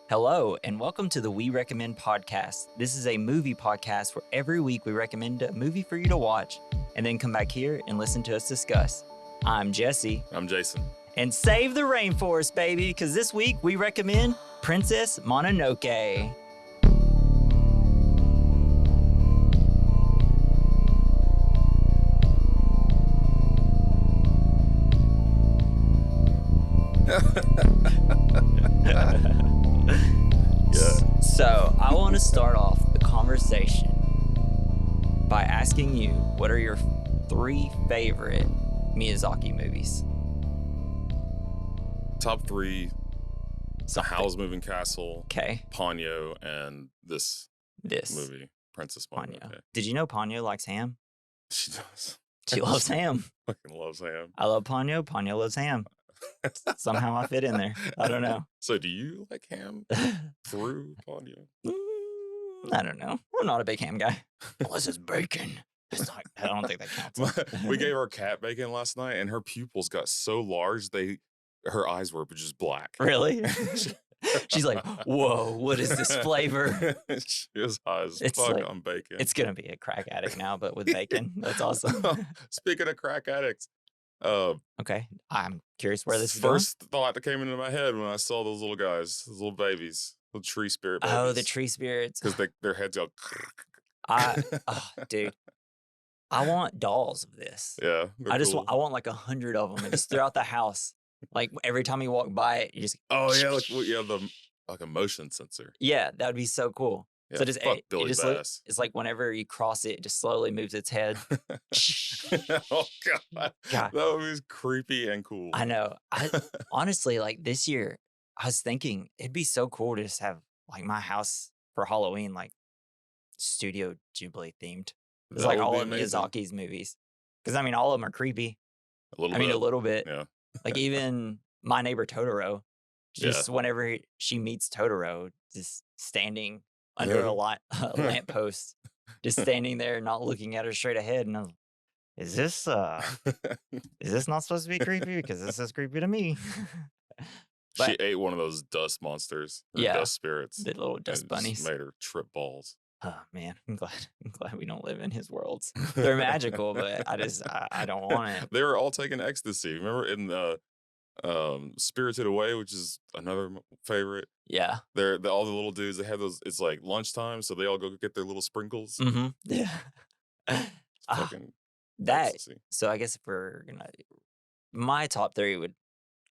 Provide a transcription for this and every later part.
Hello, and welcome to the We Recommend podcast. This is a movie podcast where every week we recommend a movie for you to watch and then come back here and listen to us discuss. I'm Jesse. I'm Jason. And save the rainforest, baby, because this week we recommend Princess Mononoke. So I want to start off the conversation by asking you, what are your 3 favorite Miyazaki movies? Top 3, Howl's Moving Castle, Okay. Ponyo, and this movie, Princess Mononoke. Did you know Ponyo likes ham? She does. She loves ham. Fucking loves ham. I love Ponyo. Ponyo loves ham. Somehow I fit in there. I don't know. So do you like ham through Ponyo? I don't know. I'm not a big ham guy. Unless it's bacon. It's not, I don't think that counts. We gave our cat bacon last night, and her pupils got so large, her eyes were just black. Really? She's like, whoa, what is this flavor? She was high as fuck on bacon. It's going to be a crack addict now, but with bacon. That's awesome. Speaking of crack addicts. Okay, I'm curious where this is going. First thought that came into my head when I saw those little guys, those little babies, little tree spirit babies. Oh, the tree spirits. Because their heads go. Dude, I want dolls of this. Yeah, I want like 100 of them, and just throughout the house. Like every time you walk by it, you just. Oh yeah, like a motion sensor. Yeah, that would be so cool. Yeah, so just Billy Bass. It's like whenever you cross it, it just slowly moves its head. Oh God, that was creepy and cool. I know. Honestly, like this year, I was thinking it'd be so cool to just have like my house for Halloween, like Studio Ghibli themed. It's like all of Miyazaki's movies. Because I mean, all of them are creepy. A little bit. Yeah. Like even My Neighbor Totoro. Just whenever she meets Totoro, just standing under a lamppost, just standing there, not looking at her straight ahead. And I was like, is this not supposed to be creepy? Because this is creepy to me. But she ate one of those dust monsters, dust spirits. The little dust bunnies. Made her trip balls. Oh man, I'm glad we don't live in his worlds. They're magical, but I don't want it. They were all taking ecstasy. Remember in the Spirited Away, which is another favorite. Yeah. They're all the little dudes, they have those, it's like lunchtime, so they all go get their little sprinkles. Mm-hmm. Yeah. Fucking ecstasy. So I guess if we're gonna, my top 3 would,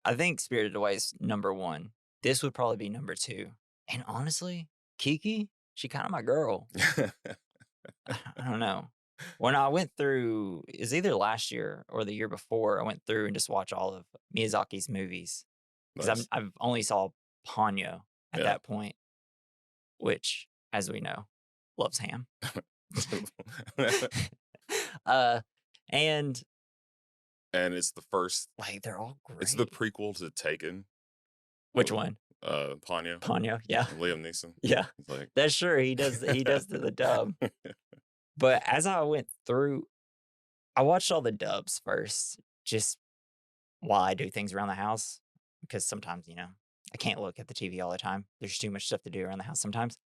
I think Spirited Away is number 1. This would probably be number 2. And honestly, Kiki, she kind of my girl. I don't know. When I went through, is either last year or the year before, I went through and just watched all of Miyazaki's movies. Because I've only saw Ponyo at that point, which, as we know, loves ham. And it's the first. Like, they're all great. It's the prequel to Taken. Which one? Ponyo. Ponyo, yeah. Liam Neeson. Yeah. Like, that's sure he does the dub. But as I went through, I watched all the dubs first, just while I do things around the house. Because sometimes, I can't look at the TV all the time. There's too much stuff to do around the house sometimes.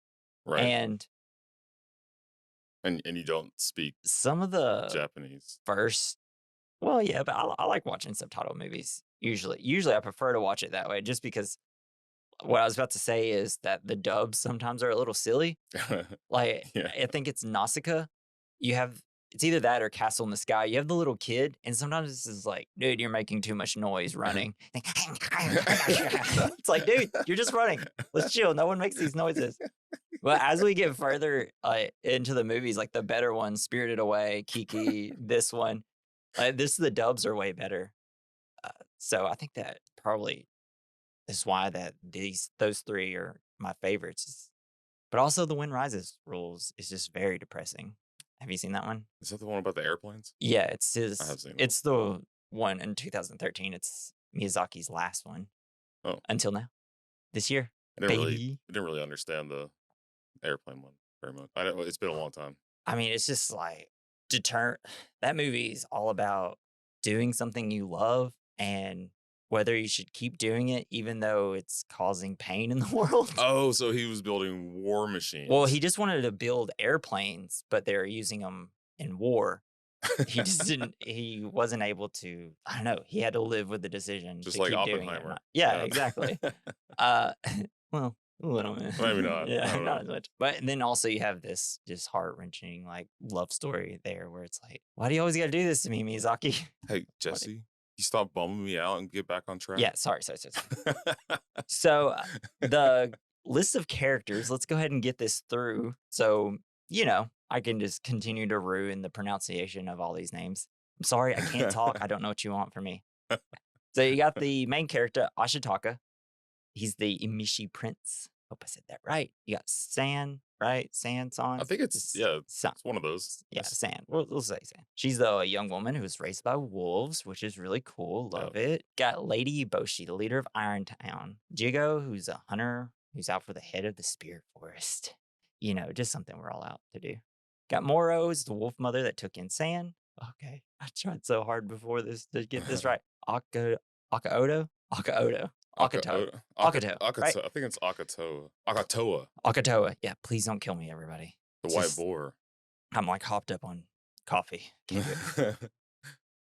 Right. And you don't speak some of the Japanese. First, well, yeah, but I like watching subtitle movies. Usually I prefer to watch it that way, just because what I was about to say is that the dubs sometimes are a little silly. Like, I think it's Nausicaa. It's either that or Castle in the Sky. You have the little kid, and sometimes this is like, dude, you're making too much noise running. It's like, dude, you're just running. Let's chill. No one makes these noises. But as we get further into the movies, like the better ones, Spirited Away, Kiki, this one, the dubs are way better. So I think that probably is why that those 3 are my favorites. But also The Wind Rises rules is just very depressing. Have you seen that one? Is that the one about the airplanes? Yeah, it's his. I have seen it. It's the one in 2013. It's Miyazaki's last one. Oh. Until now. This year. I didn't really understand the airplane one very much. It's been a long time. I mean, it's just like that movie is all about doing something you love, and whether you should keep doing it even though it's causing pain in the world. Oh, so he was building war Well, machines. he just wanted to build airplanes, but they're using them in war. He just didn't he wasn't able to I don't know, he had to live with the decision Just to like keep doing it or Oppenheimer. not. Yeah, Yeah. exactly. Uh, well, a little bit. Maybe not. I Yeah, don't not know. as much. But then also you have this just heart-wrenching, like, love story there where it's like, "Why do you always gotta do this to me, Miyazaki?" Hey, What Jesse, you stop bumming me out and get back on track. Yeah, sorry. So, the list of characters, let's go ahead and get this through. So, I can just continue to ruin the pronunciation of all these names. I'm sorry, I can't talk. I don't know what you want from me. So, you got the main character, Ashitaka. He's the Imishi prince. Hope I said that right. You got San, right? I San-san? think it's It's yeah, San. it's one of those. Yeah, San. We'll say San. She's the young woman who was raised by wolves, which is really cool. Yeah. Love it. Got Lady Iboshi, the leader of Irontown. Jigo, who's a hunter who's out for the head of the spirit forest. Just something we're all out to do. Got Moro, who's the wolf mother that took in San. Okay, I tried so hard before this to get this right. Akaoto? Akaoto. Akato. Akato, right? I think it's Akatoa. Akatoa, Akatoa. Yeah, please don't kill me, everybody. the It's white just, boar. I'm like hopped up on coffee. Can't do it.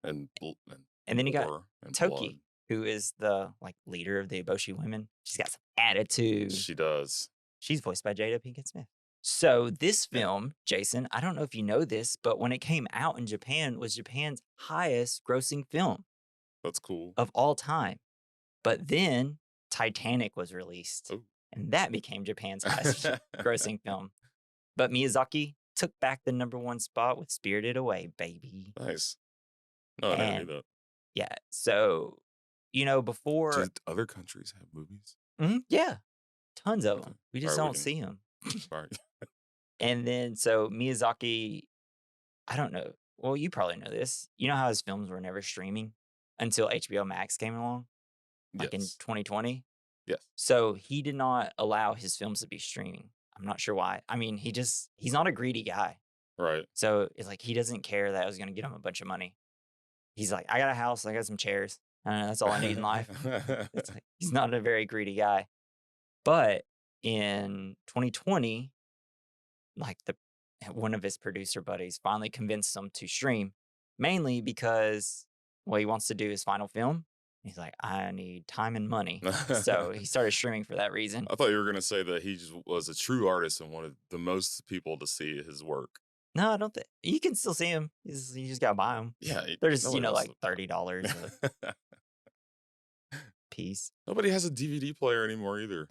And then you got war and blood. Toki, who is the leader of the Iboshi women. She's got some attitude. She does. She's voiced by Jada Pinkett Smith. So this film, Jason, I don't know if you know this, but when it came out in Japan, was Japan's highest grossing film That's cool. of all time. But then Titanic was released, Oh. and that became Japan's highest grossing film. But Miyazaki took back the #1 spot with Spirited Away, baby. Nice. No, I never knew And that. yeah, so before, Do other countries have movies? yeah, tons of Okay. them. We just Alright, we don't can- see them. Sorry. And then so Miyazaki, I don't know. Well, you probably know this. You know how his films were never streaming until HBO Max came along, like in Yes. 2020. Yes. So he did not allow his films to be streaming. I'm not sure why. I mean, he's not a greedy guy. Right. So it's like he doesn't care that I was going to get him a bunch of money. He's like, I got a house, I got some chairs. That's all I need in life. It's like, he's not a very greedy guy. But in 2020, one of his producer buddies finally convinced him to stream, mainly because he wants to do his final film. He's like, I need time and money. So he started streaming for that reason. I thought you were going to say that he just was a true artist and wanted the most people to see his work. No, I don't think you can still see him. You just gotta buy them. Yeah. They're just, nobody wants like $30 a piece. Nobody has a DVD player anymore either.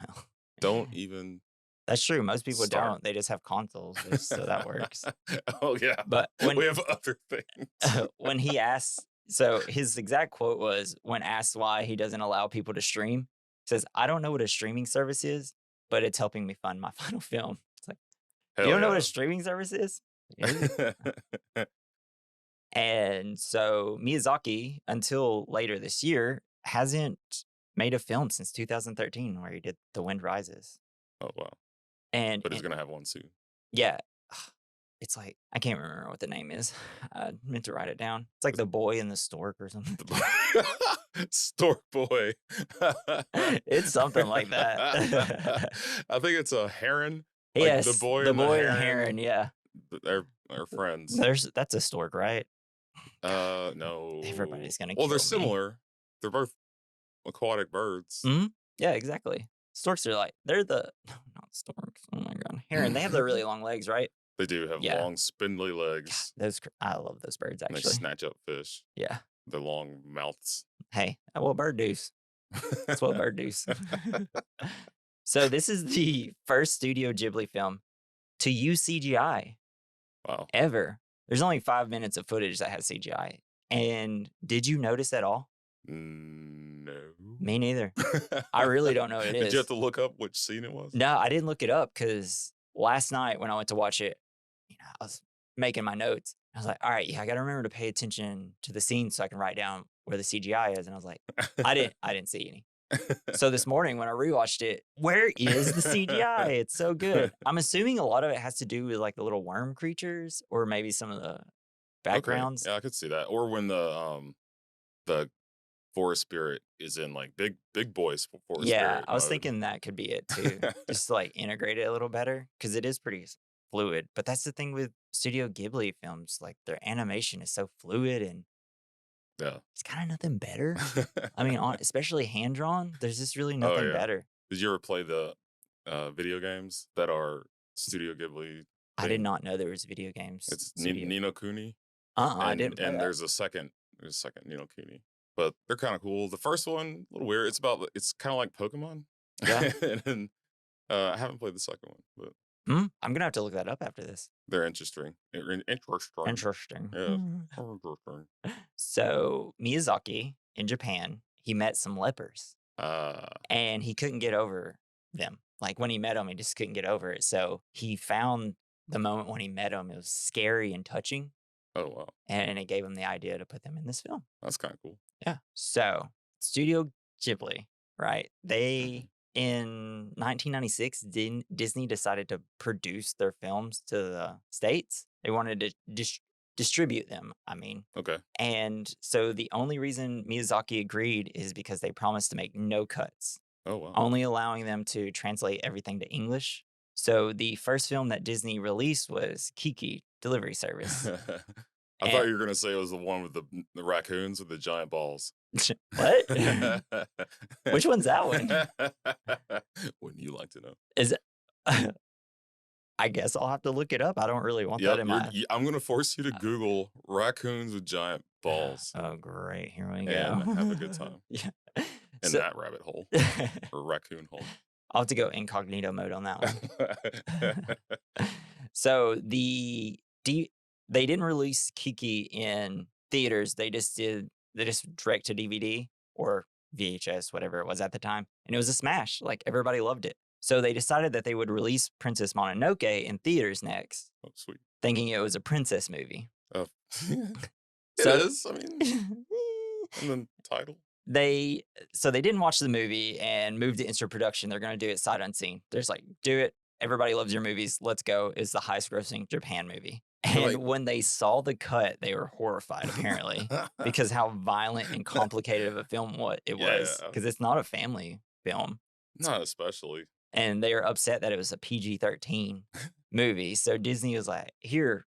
Well, Don't even. That's true. Most people Start. don't. They just have consoles, so that works. Oh, yeah. But we have other things. when he asks, so his exact quote was, when asked why he doesn't allow people to stream, he says, I don't know what a streaming service is, but it's helping me fund my final film. It's like, Hell you don't know yeah. what a streaming service is? And so Miyazaki, until later this year, hasn't made a film since 2013 where he did The Wind Rises. Oh, wow. And But he's going to have one soon. yeah, it's like, I can't remember what the name is. I meant to write it down. It's like The Boy and the Stork or something. Stork Boy. It's something like that. I think it's a heron. Yes, the boy the and boy the and heron. heron. Yeah, They're friends. that's a stork, right? No. Everybody's gonna Well, kill they're me. similar. They're both aquatic birds. Yeah, exactly. Storks are they're the no, not storks. Oh my god, heron. They have the really long legs, right? They do have Yeah. long, spindly legs. I love those birds And they actually. snatch up fish. Yeah. Their long mouths. Hey, what bird do's? That's what bird do's. So this is the first Studio Ghibli film to use CGI Wow. ever. There's only 5 minutes of footage that has CGI. And did you notice at all? No. Me neither. I really don't know what it Did is. you have to look up which scene it was? No, I didn't look it up because last night when I went to watch it, I was making my notes. I was like, all right, I got to remember to pay attention to the scene so I can write down where the CGI is. And I was like, I didn't see any. So this morning when I rewatched it, where is the CGI? It's so good. I'm assuming a lot of it has to do with the little worm creatures or maybe some of the backgrounds. Okay. Yeah, I could see that. Or when the Forest Spirit is in like big boys Forest Yeah, Spirit I was mode. thinking that could be it too, just to, like, integrate it a little better because it is pretty fluid, but that's the thing with Studio Ghibli films, like, their animation is so fluid and Yeah. it's kinda nothing better. I mean, especially hand drawn, there's just really Oh nothing yeah. better. Did you ever play the video games that are Studio Ghibli I did thing? not know there was video games It's studio. Nino Kuni, I didn't play and that. there's a second Nino Kuni, but they're kind of cool. The first one a little weird. It's kind of like Pokemon, Yeah. and then, I haven't played the second one, but I'm gonna have to look that up after this. they're interesting. Interesting. Interesting. Yes, interesting. So, Miyazaki in Japan, he met some lepers, Uh, and he couldn't get over them. Like, when he met them, he just couldn't get over it, so he found the moment when he met them, it was scary and touching, oh wow, and it gave him the idea to put them in this film. that's kind of cool. Yeah. So, Studio Ghibli, right? Mhm. They in 1996, Disney decided to produce their films to the States. They wanted to distribute them, I mean. Okay. And so the only reason Miyazaki agreed is because they promised to make no cuts, Oh wow. only allowing them to translate everything to English. So the first film that Disney released was Kiki Delivery Service. I thought And you were gonna say it was the one with the raccoons with the giant balls. what? Which one's that one? Wouldn't you like to know? Is it I guess I'll have to look it up. I don't really want that Yep, in my I'm gonna force you to Google raccoons with giant balls oh, great. Here we and have a good go. time Yeah. in So that rabbit hole or raccoon hole. I'll have to go incognito mode on that one. So they didn't release Kiki in theaters. They just direct to DVD or VHS, whatever it was at the time, and it was a smash. Like everybody loved it. So they decided that they would release Princess Mononoke in theaters next, Oh, sweet. thinking it was a princess movie. Oh, it So is. I mean, and then title. they they didn't watch the movie and moved it into production. They're gonna do it sight unseen. They're just like, do it. Everybody loves your movies. Let's go. It's the highest grossing Japan movie. They're And like, when they saw the cut, they were horrified, apparently, because how violent and complicated of a film what it yeah, was. Because it's not a family film. not especially. And they were upset that it was a PG-13 movie. So Disney was like, here,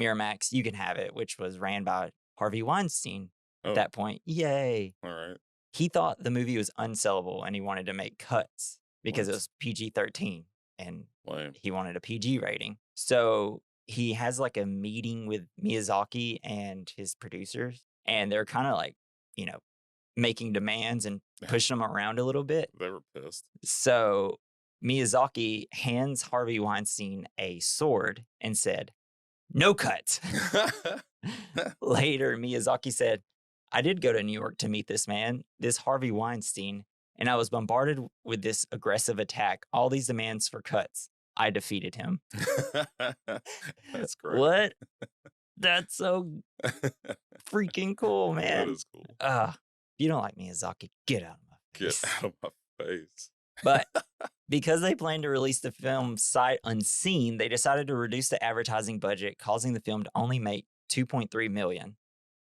Miramax, you can have it, which was ran by Harvey Weinstein at Oh, that point. Yay. all right. He thought the movie was unsellable and he wanted to make cuts because it What? was PG-13 and Lame. he wanted a PG rating. So he has like a meeting with Miyazaki and his producers, and they're kind of like, you know, making demands and pushing them around a little bit. They were pissed. So Miyazaki hands Harvey Weinstein a sword and said, no cut. Later, Miyazaki said, I did go to New York to meet this man, this Harvey Weinstein, and I was bombarded with this aggressive attack, all these demands for cuts. I defeated him. That's great. What? That's so freaking cool, That man. is cool. If you don't like Miyazaki, get out of my Get face. out of my face. But because they planned to release the film sight unseen, they decided to reduce the advertising budget, causing the film to only make 2.3 million.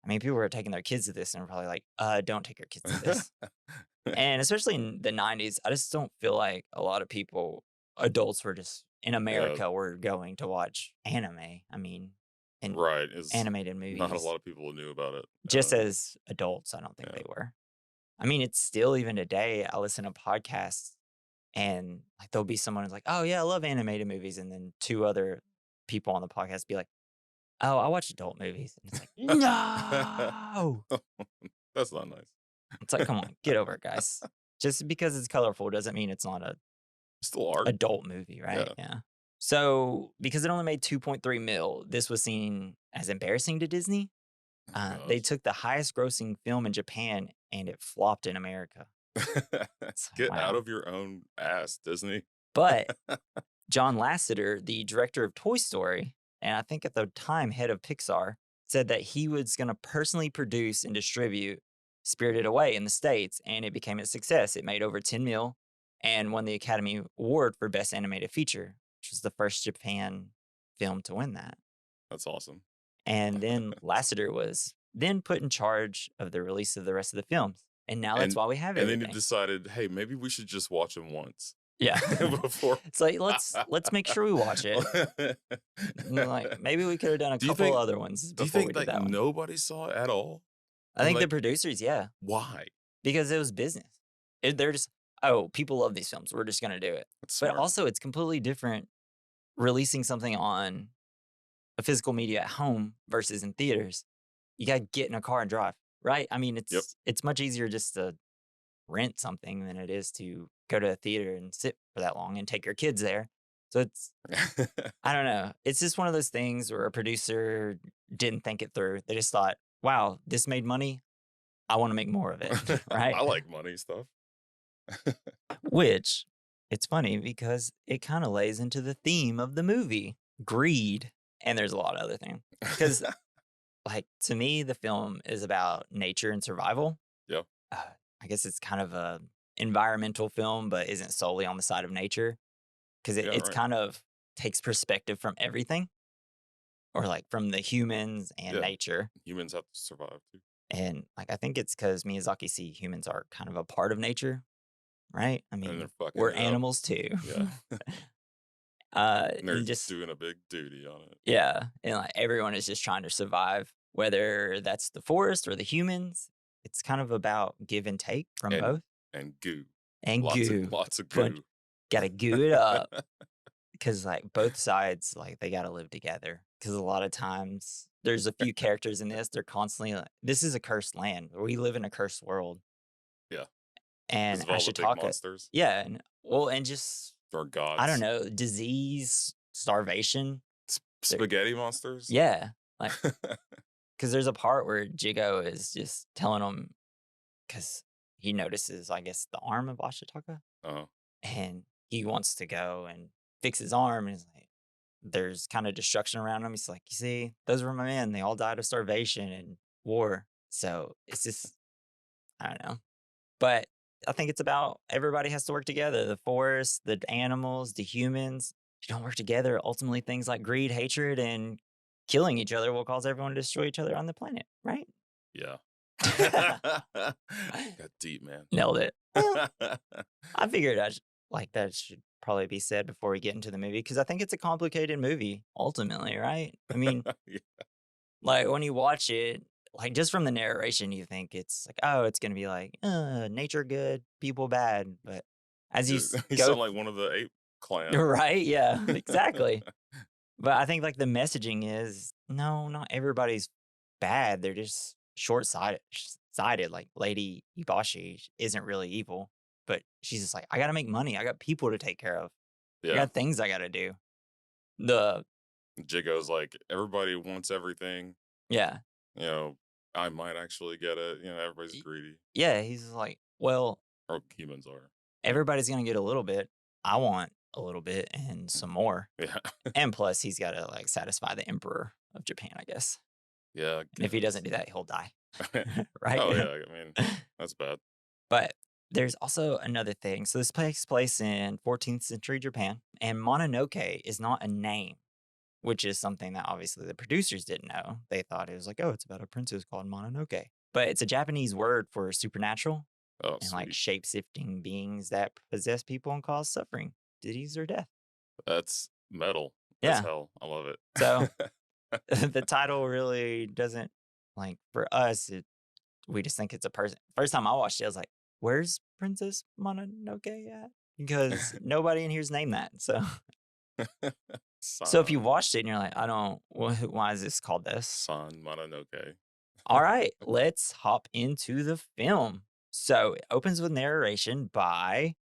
I mean, people were taking their kids to this and were probably like, don't take your kids to this. And especially in the 90s, I just don't feel like a lot of people, adults were just in Yeah, America, were going to watch anime. I mean, and right. Is animated not a movies. lot of people knew about it. Just as adults, I don't think Yeah. they were. I mean, it's still even today, I listen to podcasts and like there'll be someone who's like, oh yeah, I love animated movies. And then two other people on the podcast be like, oh, I watch adult movies. And it's like, no. That's not nice. It's like, come on, get over it, guys. Just because it's colorful doesn't mean it's not a Still art. adult movie, right? Yeah. Yeah. So because it only made 2.3 mil, this was seen as embarrassing to Disney. Oh, They gosh. took the highest grossing film in Japan and it flopped in America. It's like, Get out wow. of your own ass, Disney. But John Lasseter, the director of Toy Story, and I think at the time head of Pixar, said that he was going to personally produce and distribute Spirited Away in the States, and it became a success. It made over 10 mil and won the Academy Award for Best Animated Feature, which was the first Japan film to win that. That's awesome. And then Lasseter was then put in charge of the release of the rest of the films. And now that's And why we have and then you everything. decided, hey, maybe we should just watch them once Yeah. before. It's like, let's make sure we watch it. Like, maybe we could have done a do you couple think? other ones Do you before we think did like that one. nobody saw it at all? I And think the like, producers, yeah, why? because it was business. They're just, oh, people love these films. We're just gonna do it. That's But smart. also, it's completely different releasing something on a physical media at home versus in theaters. You gotta get in a car and drive, right? I mean, Yep. it's much easier just to rent something than it is to go to a theater and sit for that long and take your kids there. So it's I don't know. It's just one of those things where a producer didn't think it through. They just thought, "Wow, this made money. I want to make more of it." Right? I like money stuff. Which it's funny because it kind of lays into the theme of the movie, greed, and there's a lot of other things. Cuz like to me the film is about nature and survival. Yeah. Uh, I guess it's kind of a environmental film but isn't solely on the side of nature because Yeah. it's Right. kind of takes perspective from everything or like from the humans and Yeah. nature. Humans have to survive too, And like I think it's because Miyazaki see humans are kind of a part of nature, right? I and they're mean, fucking we're it up. animals too. Yeah. And they're And just doing a big duty on it. yeah, and like everyone is just trying to survive, whether that's the forest or the humans. It's kind of about give and take from And both. goo. And goo, Lots of punch, goo. gotta goo it up because like both sides, like they gotta live together. Because a lot of times there's a few characters in this, they're constantly like, this is a cursed land. We live in a cursed world. Yeah. Because And of all the big Ashitaka, monsters yeah, and well, and just or I don't gods. know, disease, starvation. There, Spaghetti monsters. yeah, like because there's a part where Jigo is just telling him because he notices, I guess, the arm of Ashitaka, Oh. and he wants to go and fix his arm, and he's like, there's kind of destruction around him. He's like, you see, those were my men. They all died of starvation and war. So it's just I don't know. But I think it's about everybody has to work together. The forest, the animals, the humans. If you don't work together, ultimately things like greed, hatred, and killing each other will cause everyone to destroy each other on the planet, right? Yeah. Got deep, man. Nailed it. Well, I figured like that should probably be said before we get into the movie because I think it's a complicated movie ultimately, right? I mean, Yeah. like when you watch it, like just from the narration, you think it's like, oh, it's gonna be like nature good, people bad. But as you You go, sound like one of the ape clan. right, yeah, exactly. But I think like the messaging is no, not everybody's bad. They're just short sighted. Like Lady Ibashi isn't really evil, but she's just like, I gotta make money. I got people to take care of. I Yeah. got things I gotta do. The Jigo's like, everybody wants everything. yeah, You know, I might actually get it. Everybody's y- greedy. yeah. He's like, well, Or humans are. Yeah. everybody's gonna get a little bit. I want a little bit and some more. Yeah. And plus, he's got to like satisfy the emperor of Japan, I guess. Yeah, I And if he doesn't do guess. that, he'll die. Right? Oh, yeah. I mean, that's bad. But there's also another thing. So this takes place in 14th century Japan, and Mononoke is not a name, which is something that obviously the producers didn't know. They thought it was like, oh, it's about a princess called Mononoke. But it's a Japanese word for supernatural Oh, and like sweet. shape shifting beings that possess people and cause suffering, disease, or death. That's metal as Yeah. hell. I love So it. the title really doesn't like for us, we just think it's a person. First time I watched it, I was like, "Where's Princess Mononoke at?" Because nobody in here's named that. So, so if you San. watched it and you're like, "I don't, why is this called this?" San Mononoke. All right, let's hop into the film. So it opens with narration by,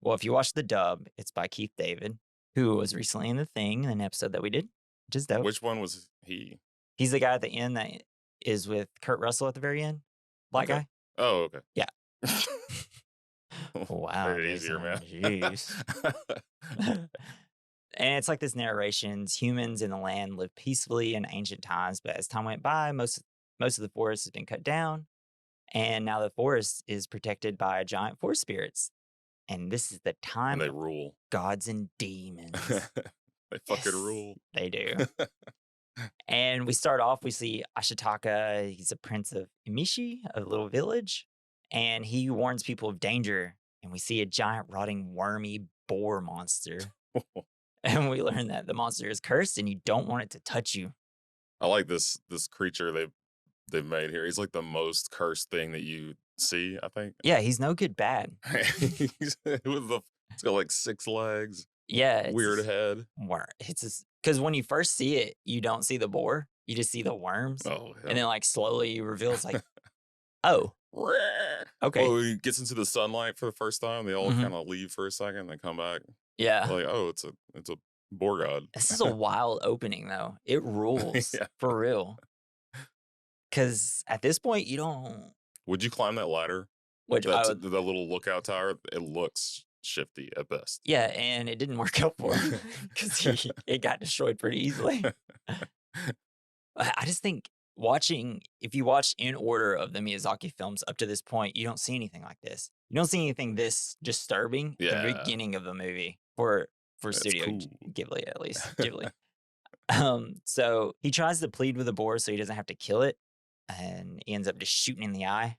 well, if you watch the dub, it's by Keith David, who was recently in The Thing, an episode that we did, which is dope. Which one was he? He's the guy at the end that is with Kurt Russell at the very end. Black Okay. guy? Oh, okay. Yeah. Wow, Made it easier, Jason. man. Jeez. And it's like this narrations, humans in the land lived peacefully in ancient times, but as time went by, most of the forest has been cut down. And now the forest is protected by giant forest spirits. And this is the And time they of rule. gods and demons. They fucking Yes, rule. they do. And we start off, we see Ashitaka. He's a prince of Imishi, a little village, and he warns people of danger. And we see a giant, rotting, wormy boar monster. And we learn that the monster is cursed and you don't want it to touch you. I like this creature they've made here. He's like the most cursed thing that you see, I think. Yeah, he's no good bad. It's got like 6 legs, Yeah, weird it's head. it's just because when you first see it, you don't see the boar, you just see the worms, Oh and then hell. like slowly you reveal it's like, oh, okay, Well, when he gets into the sunlight for the first time, they all hmm kind of leave for a second, they come back. yeah. Like, oh, it's a boar god. This is a wild opening though. It rules Yeah. for real. Because at this point, you don't. Would you climb that ladder? Which I would, The little lookout tower. It looks shifty at best. yeah, and it didn't work out for him because it got destroyed pretty easily. I just think if you watch in order of the Miyazaki films up to this point, you don't see anything like this. You don't see anything this disturbing at the Yeah, beginning of the movie for that's Studio cool. Ghibli, at least Ghibli. So he tries to plead with the boar so he doesn't have to kill it, and he ends up just shooting in the eye.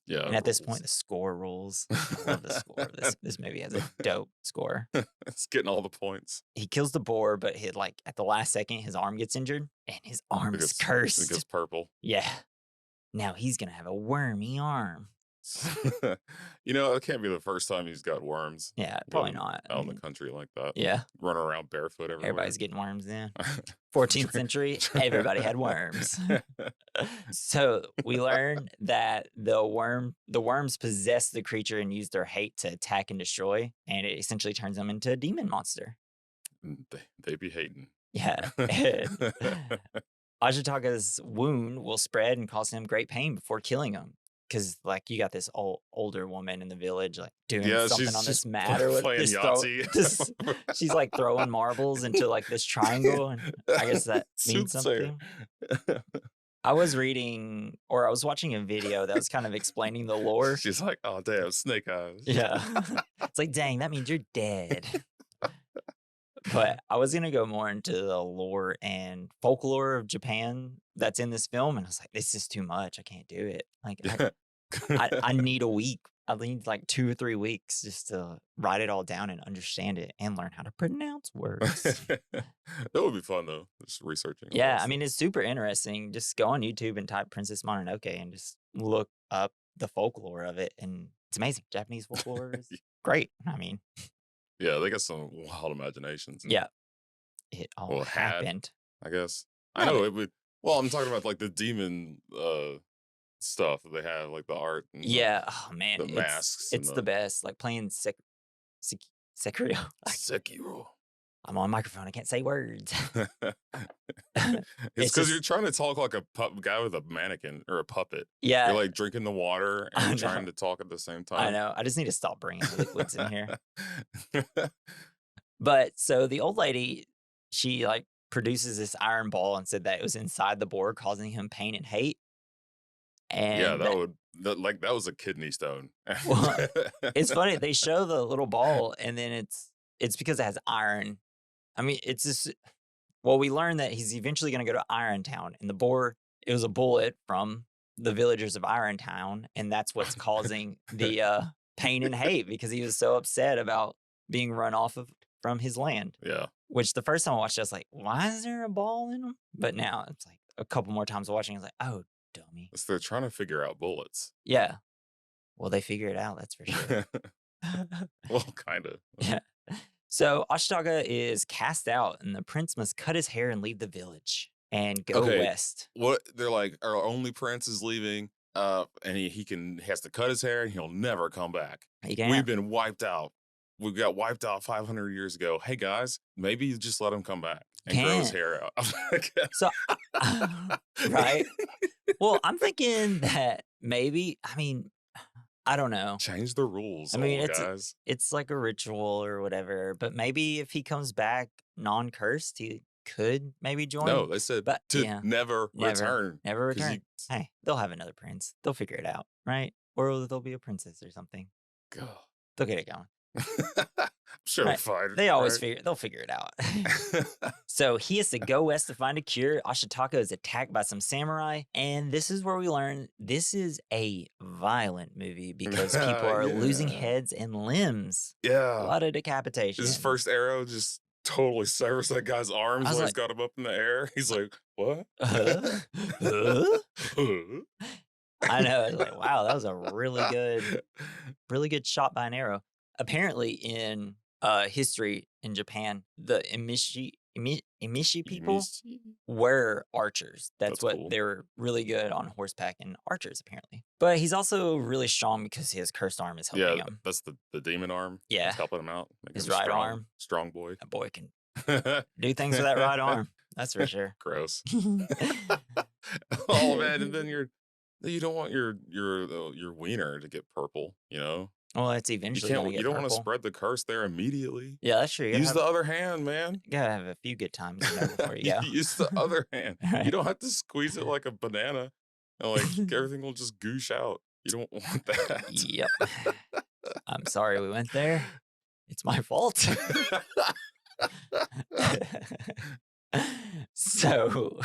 Yeah, And it at this rules. point, the score rules. I love the score. This movie has a dope score. It's getting all the points. He kills the boar, but at the last second, his arm gets injured, and his arm is It cursed. gets purple. Yeah. Now he's gonna have a wormy arm. It can't be the first time he's got worms Yeah, probably living not. I out in the mean, country like that, yeah, running around barefoot everywhere. everybody's getting worms then. 14th century, everybody had worms. So we learn that the worms possess the creature and use their hate to attack and destroy, and it essentially turns them into a demon monster. They be hating. Yeah. And Ashitaka's wound will spread and cause him great pain before killing him. Cause like you got this older woman in the village like doing Yeah, something on she's this just mat or what playing Yahtzee. she's like throwing marbles into like this triangle, and I guess that means Soothsayer. something. I was reading or I was watching a video that was kind of explaining the lore. She's like, oh damn, snake eyes. Yeah. It's like, dang, that means you're dead. But I was gonna go more into the lore and folklore of Japan that's in this film, and I was like, "This is too much. I can't do it. Like, I need a week. I need like 2 or 3 weeks just to write it all down and understand it and learn how to pronounce words." That would be fun though. Just researching all Yeah, that I mean, stuff. it's super interesting. Just go on YouTube and type Princess Mononoke and just look up the folklore of it, and it's amazing. Japanese folklore is great. I mean, Yeah, they got some wild imaginations. yeah, it all Well, had, happened. I guess. I No, know it would. Well, I'm talking about like the demon stuff that they have, like the art and yeah, oh man, the masks and it's the the best. Like playing Sekiro. Sekiro. I'm on microphone. I can't say words. It's It's because you're just trying to talk like a guy with a mannequin or a puppet. You're yeah, like drinking the water and I you're know. trying to talk at the same I time. know. I just need to stop bringing liquids in here. But so the old lady, she like produces this iron ball and said that it was inside the boar, causing him pain and hate. Yeah, And that, that was a kidney stone. well, it's funny. They show the little ball, and then it's because it has iron. I mean, it's just well, we learned that he's eventually going to go to Irontown, and the boar it was a bullet from the villagers of Irontown, and that's what's causing the pain and hate because he was so upset about being run off of from his land. Yeah. Which the first time I watched, it, I was like, "Why is there a ball in him?" But now it's like a couple more times watching, I was like, "Oh, dummy." So they're trying to figure out bullets. Yeah. Well, they figure it out. That's for sure. Well, kind of. Yeah. So Ashitaka is cast out, and the prince must cut his hair and leave the village and go Okay. west. What they're like, our only prince is leaving, and he has to cut his hair and he'll never come back. He We've can't. been wiped out. We got wiped out 500 years ago. Hey guys, maybe you just let him come back and grow his Can't. hair out. So, right? Well, I'm thinking that maybe. I mean, I don't know. Change the rules, I mean, old guys. it's like a ritual or whatever. But maybe if he comes back non-cursed, he could maybe No, join. they said But to yeah, never return. never 'Cause return. Hey, they'll have another prince. They'll figure it out, right? Or there'll be a princess or something. God. They'll get it going. Sure, they'll Right. find it, They always right? they'll figure it out. So he has to go west to find a cure. Ashitaka is attacked by some samurai, and this is where we learn this is a violent movie because people are losing Yeah. heads and limbs. A Yeah. lot of His decapitation. first arrow just totally severs that guy's I arms was while he's like, got him up in the air. He's like, "What?" huh? Huh? I know. I was like, wow, that was a really good shot by an arrow. Apparently, in history in Japan, the Emishi You people miss were archers. That's That's what cool. they were really good on horseback and archers, apparently. But he's also really strong because his cursed arm is helping Yeah, him. that's the demon arm. Yeah, That's helping him out, making his him right strong. arm. Strong boy. That boy can do things with that right arm. That's for sure. Gross. Oh man, and then you don't want your wiener to get purple, you know? Well, it's eventually gonna You get don't want to purple. spread the curse there immediately. Yeah, that's true. Use the other hand, man. You gotta have a few good times in there before you go. Use the other hand. You Right. don't have to squeeze it like a banana and like everything will just goosh out. You don't want that. Yep. I'm sorry we went there. It's my fault. So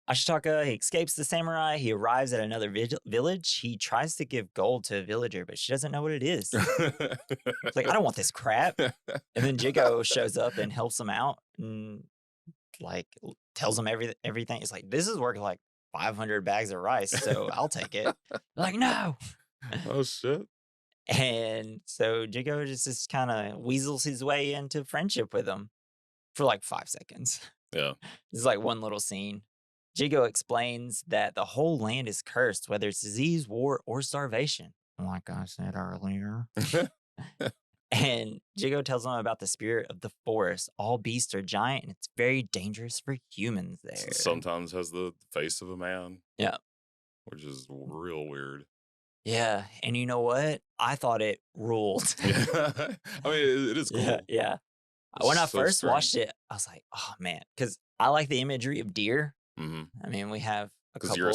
Ashitaka, he escapes the samurai. He arrives at another village. He tries to give gold to a villager, but she doesn't know what it is. It's like, I don't want this crap. And then Jigo shows up and helps him out and like tells him everything. It's like, this is worth like 500 bags of rice, so I'll take it. They're like, no. Oh shit. And so Jigo just kind of weasels his way into friendship with him for like 5 seconds. Yeah. This is like one little scene. Jigo explains that the whole land is cursed, whether it's disease, war, or starvation. Like I said earlier. And Jigo tells them about the spirit of the forest. All beasts are giant, and it's very dangerous for humans there. Sometimes has the face of a man. Yeah. Which is real weird. Yeah. And you know what? I thought it ruled. Yeah. I mean, it is cool. Yeah. Yeah. It's When I so first strange. watched it, I was like, oh man, because I like the imagery of deer. Mm-hmm. I mean, we have a Because you're a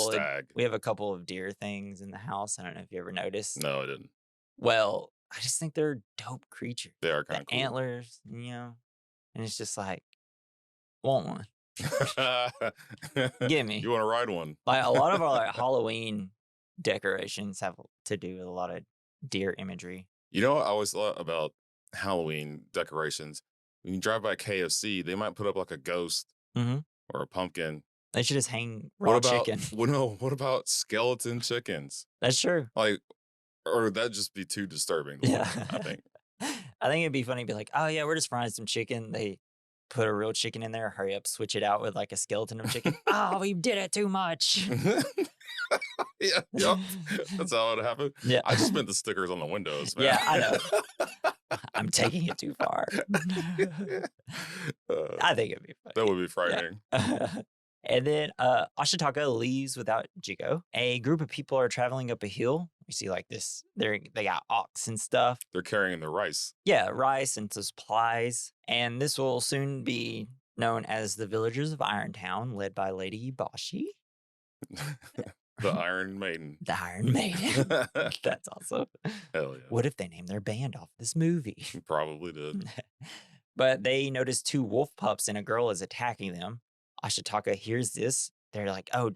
couple of stag. deer things in the house. I don't know if you ever noticed. No, I didn't. Well, I just think they're dope creatures. They are The kind of cool. antlers, and it's just like, want one. Give me. You want to ride one? Like a lot of our like, Halloween decorations have to do with a lot of deer imagery. You know what I always thought about Halloween decorations? When you drive by KFC, they might put up like a ghost Mm-hmm. or a pumpkin. They should just hang raw What about chicken. what about skeleton chickens? That's true. Like, or would that just be too disturbing to Yeah. look, I think. I think it'd be funny to be like, oh yeah, we're just frying some chicken. They put a real chicken in there, hurry up, switch it out with like a skeleton of chicken. Oh, we did it too much. Yeah, yep. That's how it happened. Yeah. I just meant the stickers on the windows, man. Yeah, I know. I'm taking it too far. I think it'd be funny. That would be frightening. And then Ashitaka leaves without Jigo. A group of people are traveling up a hill. We see like this, they got ox and stuff. They're carrying the rice. Yeah, rice and supplies. And this will soon be known as the Villagers of Irontown, led by Lady Ibashi. The Iron Maiden. The Iron Maiden. That's awesome. Hell yeah. What if they named their band off this movie? Probably did. But they notice 2 wolf pups and a girl is attacking them. Ashitaka hears this. They're like, oh,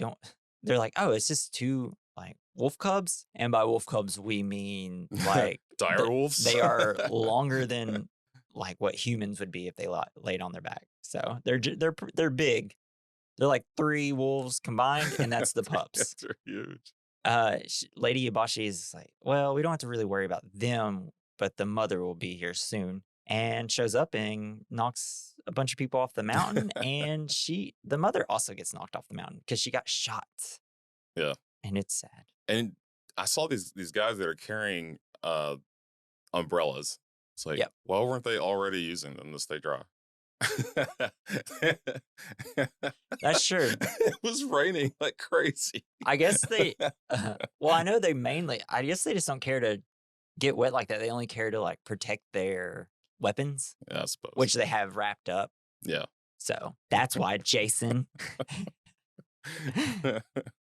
it's just 2 like wolf cubs. And by wolf cubs, we mean like Dire wolves? They are longer than like what humans would be if they laid on their back. So they're big. They're like 3 wolves combined, and that's the pups. They're huge. Lady Ibashi is like, well, we don't have to really worry about them, but the mother will be here soon. And shows up and knocks a bunch of people off the mountain. And the mother also gets knocked off the mountain because she got shot. Yeah. And it's sad. And I saw these guys that are carrying umbrellas. It's like, Yep. why weren't they already using them to stay dry? That's true. It was raining like crazy. I guess well, I know I guess they just don't care to get wet like that. They only care to like protect their weapons, Yeah, I suppose. which they have wrapped up. Yeah. So that's why Jason.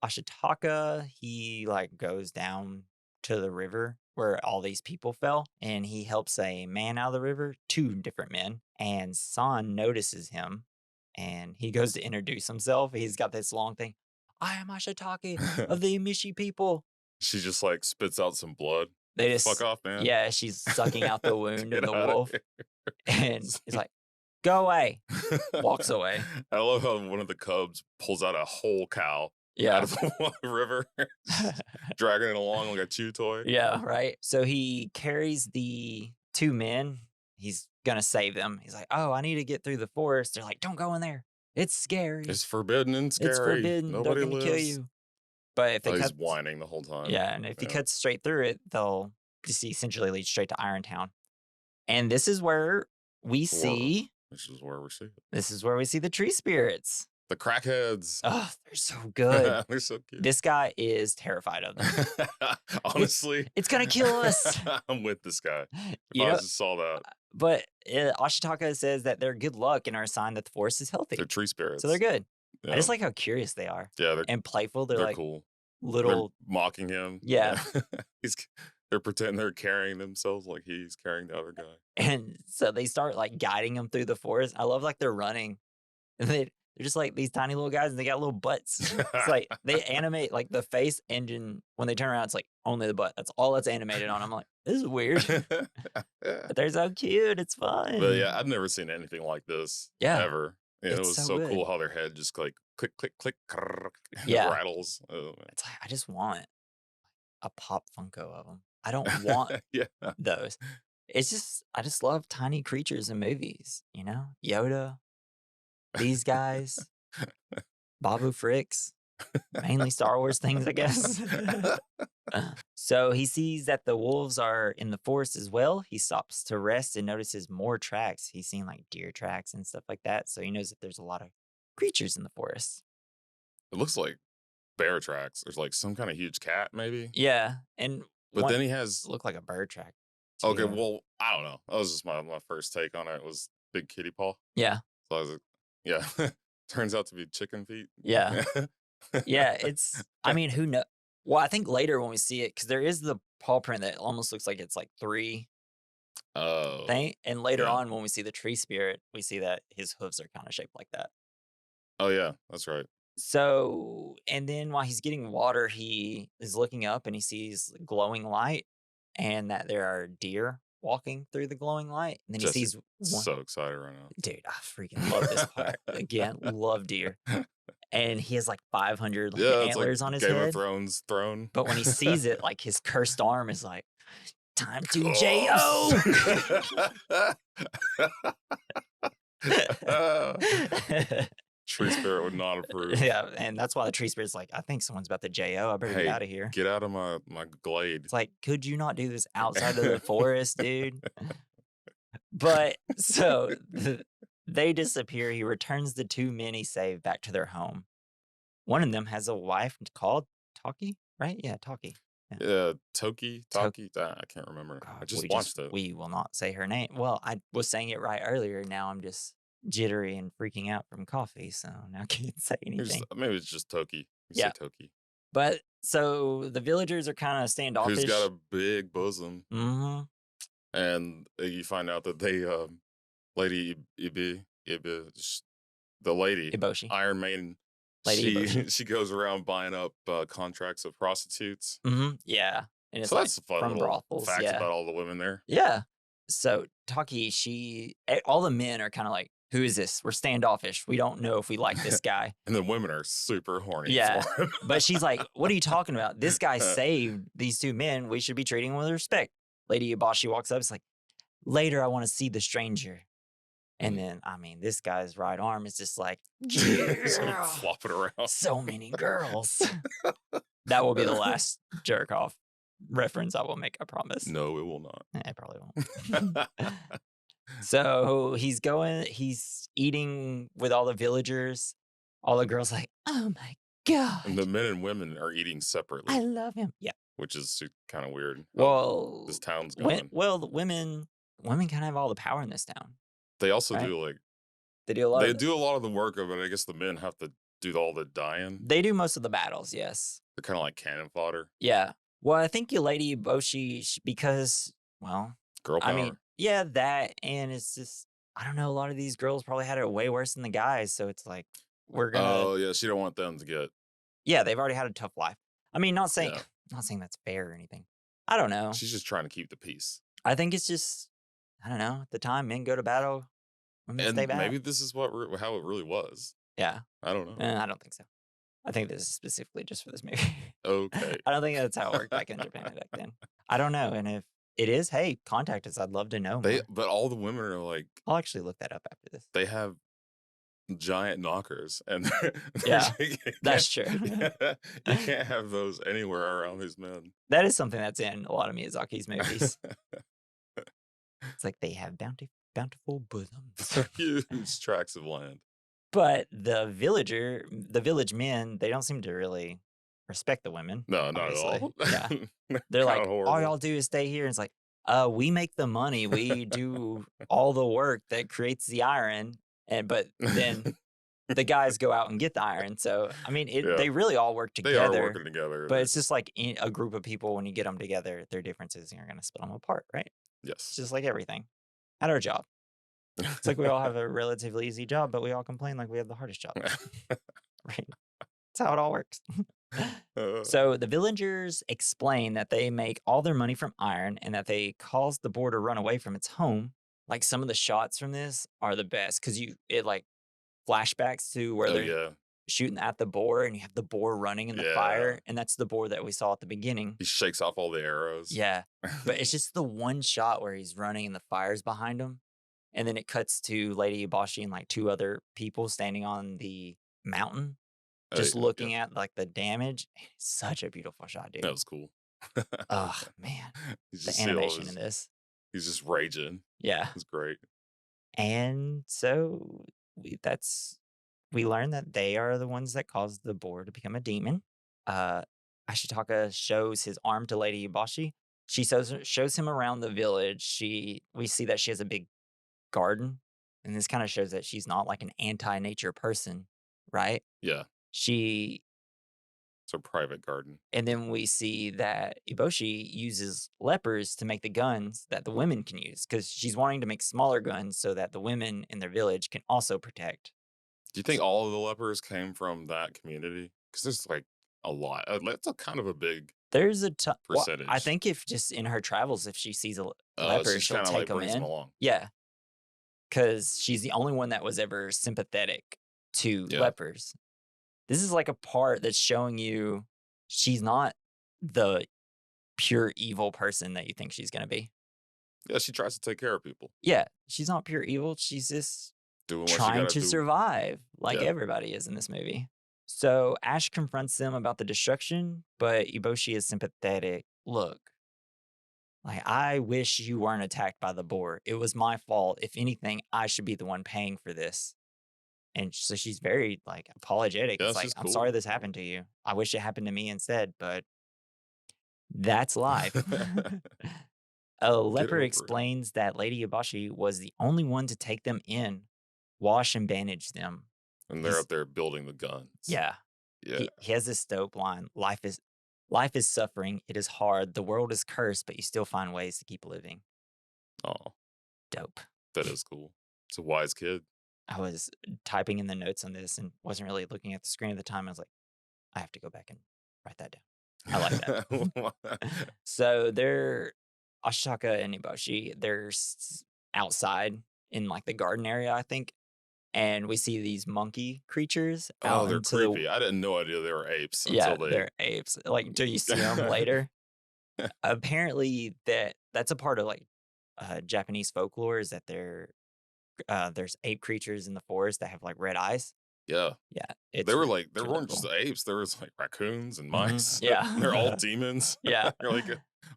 Ashitaka, he like goes down to the river where all these people fell, and he helps a man out of the river, 2 different men, and San notices him, and he goes to introduce himself. He's got this long thing. "I am Ashitake of the Imishi people." She just like spits out some blood. They Fuck just off, man. yeah, she's sucking out the wound of Get the out of wolf, here. and he's like, "Go away." Walks away. I love how one of the cubs pulls out a whole cow out Yeah. of the river, dragging it along like a chew toy. Yeah, right? So he carries the 2 men. He's gonna save them. He's like, "Oh, I need to get through the forest." They're like, "Don't go in there. It's scary. It's forbidden and It's scary. forbidden. They're Nobody gonna kill lives. you." But if Oh, it he's cuts whining the whole time. yeah, and if he Yeah. cuts straight through it, they'll just essentially lead straight to Irontown. And this is where we see This is where we see it. this is where we see the tree spirits. The crackheads. Oh, they're so good. They're so cute. This guy is terrified of them. Honestly, It's gonna kill us. I'm with this guy. If You I know, just saw that, but Ashitaka says that they're good luck and are a sign that the forest is healthy. they're tree spirits. So they're good. Yeah. I just like how curious they are Yeah, and playful. They're they're like cool. little, They're mocking him. yeah. He's they're pretending they're carrying themselves like he's carrying the other guy. And so they start like guiding them through the forest. I love like they're running. And they're just like these tiny little guys and they got little butts. It's like they animate like the face engine when they turn around, it's like only the butt. That's all that's animated on. I'm like, this is weird. But they're so cute. It's fun. But yeah, I've never seen anything like this. Yeah. Ever. Yeah, it It's was so so good. cool how their head just like click, click, click, Yeah. rattles. Oh, man. It's like, I just want a pop Funko of them. I don't want Yeah. those. It's just, I just love tiny creatures in movies, you know? Yoda, these guys, Babu Fricks, mainly Star Wars things, I guess. So he sees that the wolves are in the forest as well. He stops to rest and notices more tracks. He's seen like deer tracks and stuff like that. So he knows that there's a lot of creatures in the forest. It looks like bear tracks. There's like some kind of huge cat, maybe. Yeah. And But then he has look like a bird track. okay, too. well, I don't know. That was just my first take on it was big kitty paw. Yeah. So I was like, yeah. Turns out to be chicken feet. Yeah. Yeah. It's, I mean, who knows? Well, I think later when we see it, because there is the paw print that almost looks like it's like 3 Oh. thing. And later yeah. on, when we see the tree spirit, we see that his hooves are kind of shaped like that. Oh yeah, that's right. So, and then while he's getting water, he is looking up and he sees glowing light and that there are deer walking through the glowing light. And then he Jesse's sees one. so excited right now. Dude, I freaking love this part. Again, love deer. And he has like 500 like, Yeah, it's antlers like on his Game head. of Thrones throne. But when he sees it, like his cursed arm is like, time to J.O. Tree spirit would not approve. Yeah, and that's why the tree spirit's like, I think someone's about to J.O. I better Hey, get out of here. Get out of my glade. It's like, could you not do this outside of the forest, dude? But so they disappear. He returns the 2 men he saved back to their home. One of them has a wife called Taki, right? Yeah, Taki. Yeah, Taki. I can't remember. God, I just watched it. We will not say her name. Well, I was saying it right earlier. Now I'm just jittery and freaking out from coffee, so now I can't say anything. Maybe it's just Toki. Yeah. Say Toki. But so the villagers are kind of standoffish. Who's got a big bosom. Mm-hmm. And you find out that they, Lady the lady, Ibashi. Iron Maiden, Lady she goes around buying up contracts of prostitutes. Mm-hmm. Yeah. And it's So like that's a fun from little brothels. fact Yeah. about all the women there. Yeah. So Taki, all the men are kind of like, who is this? We're standoffish. We don't know if we like this guy. And the women are super horny. Yeah. For him. But she's like, what are you talking about? This guy saved these 2 men. We should be treating him with respect. Lady Ibashi walks up. It's like, later, I want to see the stranger. And then, I mean, this guy's right arm is just like, Just flopping around. so many girls. That will be the last jerk off reference I will make, I promise. No, it will not. I probably won't. So he's eating with all the villagers. All the girls like, oh my God. And the men and women are eating separately. I love him. Yeah. Which is kind of weird. Well, this town's going. The women kind of have all the power in this town. They also right? do like They do a lot. They do a lot of the work of it. I guess the men have to do all the dying. They do most of the battles. Yes. They're kind of like cannon fodder. Yeah. Well, I think Lady Boshi because, well, Girl I mean, power. yeah, that, and it's just, I don't know, a lot of these girls probably had it way worse than the guys, so it's like, we're gonna Oh, yeah, she don't want them to get yeah, they've already had a tough life. I mean, not saying yeah. not saying that's fair or anything. I don't know. She's just trying to keep the peace. I think it's just I don't know, at the time, men go to battle, women stay And back. maybe this is how it really was. Yeah. I don't know. I don't think so. I think this is specifically just for this movie. Okay. I don't think that's how it worked back in Japan back then. I don't know, and if it is, hey, contact us. I'd love to know more. But all the women are like I'll actually look that up after this. they have giant knockers, and Yeah, you can't, that's true. yeah, you can't have those anywhere around these men. That is something that's in a lot of Miyazaki's movies. It's like they have bountiful bosoms. Huge tracts of land. But the village men, they don't seem to really respect the women, No, not at obviously. all. Yeah. They're They're kind of like, "All horrible. y'all do is stay here." And it's like, we make the money. We do all the work that creates the iron." But then the guys go out and get the iron. So, I mean, Yeah, they really all work they are together, working together. but They're it's just just like a group of people, when you get them together, their differences, you're going to split them apart, right? It's yes. just like everything at our job. It's like we all have a relatively easy job, but we all complain like we have the hardest job, right? That's how it all works. Uh, So the villagers explain that they make all their money from iron and that they caused the boar to run away from its home. Like, some of the shots from this are the best because it like flashbacks to where oh they're yeah, shooting at the boar and you have the boar running in the yeah. fire, and that's the boar that we saw at the beginning. He shakes off all the arrows. Yeah. But it's just the one shot where he's running and the fire's behind him. And then it cuts to Lady Ibashi and like two other people standing on the mountain, Oh just yeah, yeah. looking at like the damage. It's such a beautiful shot, That dude. was cool. Oh man. You The just see all animation in his. this. He's just raging. Yeah. It's great. And so we learn that they are the ones that caused the boar to become a demon. Uh, Ashitaka shows his arm to Lady Ibashi. She shows him around the village. We see that she has a big garden, and this kind of shows that she's not like an anti-nature person, right? Yeah, She it's a private garden. And then we see that Iboshi uses lepers to make the guns that the women can use because she's wanting to make smaller guns so that the women in their village can also protect. Do you think all of the lepers came from that community? Because there's like a lot. That's a kind of a big There's well, I percentage. think if just in her travels, if she sees a She leper, just she'll kind of take like them brings them in. along. Yeah, because she's the only one that was ever sympathetic to Yeah, lepers. This is like a part that's showing you she's not the pure evil person that you think she's going to be. yeah. She tries to take care of people, Yeah, she's not pure evil. She's just doing what she got trying to to do. survive like Yeah, everybody is in this movie. So Ash confronts them about the destruction, but Iboshi is sympathetic. Look, like, I wish you weren't attacked by the boar. It was my fault. If anything, I should be the one paying for this. And so she's very like apologetic. yeah. It's like, She's I'm cool. sorry this happened to you. I wish it happened to me instead, but that's life. A Get leper over it. explains that Lady Ibashi was the only one to take them in, wash and bandage them. And they're He's up there building the guns. Yeah. Yeah. He has this dope line. Life is suffering. It is hard. The world is cursed, but you still find ways to keep living. Oh, Dope. that is cool. It's a wise kid. I was typing in the notes on this and wasn't really looking at the screen at the time. I was like, I have to go back and write that down. I like that. So they're Ashitaka and Ibashi. They're outside in like the garden area, I think. And we see these monkey creatures Oh, out they're into the creepy. I didn't know idea they were apes yeah, until they. they're apes. Like, do you see them later? Apparently that's a part of like Japanese folklore is that there's ape creatures in the forest that have like red eyes. Yeah, Yeah, they were like it's there really weren't just cool. the apes. There was like raccoons and mice. They're all Yeah. demons. Yeah. You're like,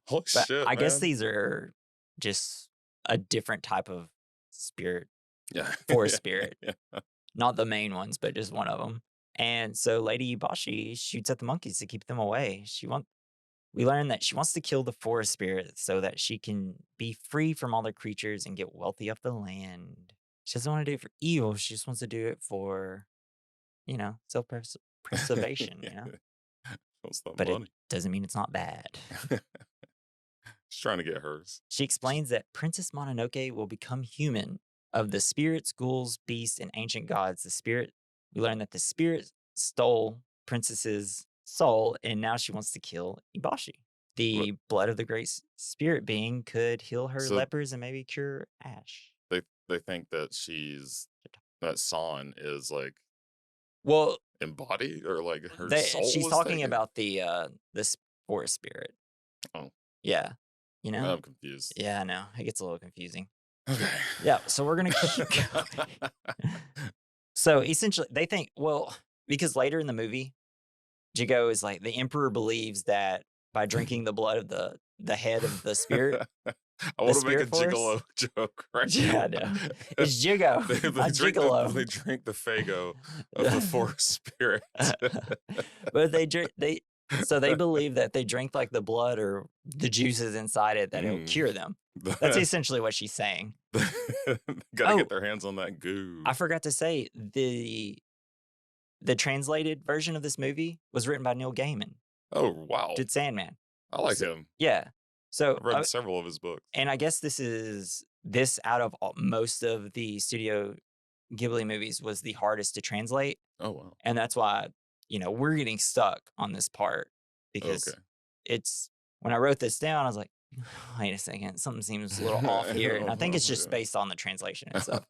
holy But shit, I guess man. these are just a different type of spirit, Yeah, forest yeah, spirit. yeah. Not the main ones, but just one of them. And so Lady Ibashi shoots at the monkeys to keep them away. We learn that she wants to kill the forest spirit so that she can be free from all the creatures and get wealthy off the land. She doesn't want to do it for evil. She just wants to do it for, self preservation, Yeah. What's that but it money? doesn't mean it's not bad. She's trying to get hers. She explains that Princess Mononoke will become human of the spirits, ghouls, beasts, and ancient gods. We learn that the spirit stole Princess's soul, and now she wants to kill Ibashi. What? The blood of the great spirit being could heal her So lepers and maybe cure Ash. they think that that San is like Well, embodied or like her soul she's was talking taken. about the forest spirit. Oh, Yeah, you know. I'm confused. Yeah, I know it gets a little confusing. Okay. Yeah, so we're gonna keep going. So essentially, they think, well, because later in the movie, Jigo is like the emperor believes that by drinking the blood of the head of I the want to make a spirit force. gigolo joke right Yeah, now. no, it's Jigo, not They Gigolo. drink the Fago of the forest spirit. But they believe that they drink like the blood or the juices inside it that it'll Mm. cure them. That's essentially what she's saying. Gotta Oh, get their hands on that goo. I forgot to say the translated version of this movie was written by Neil Gaiman, Oh wow, did Sandman. I like So, him. yeah. So I've read several of his books. and I guess this out of most of the Studio Ghibli movies was the hardest to translate, Oh wow. and that's why we're getting stuck on this part because Okay. it's when I wrote this down, I was like, wait a second, something seems a little off here, and I think it's just based on the translation itself.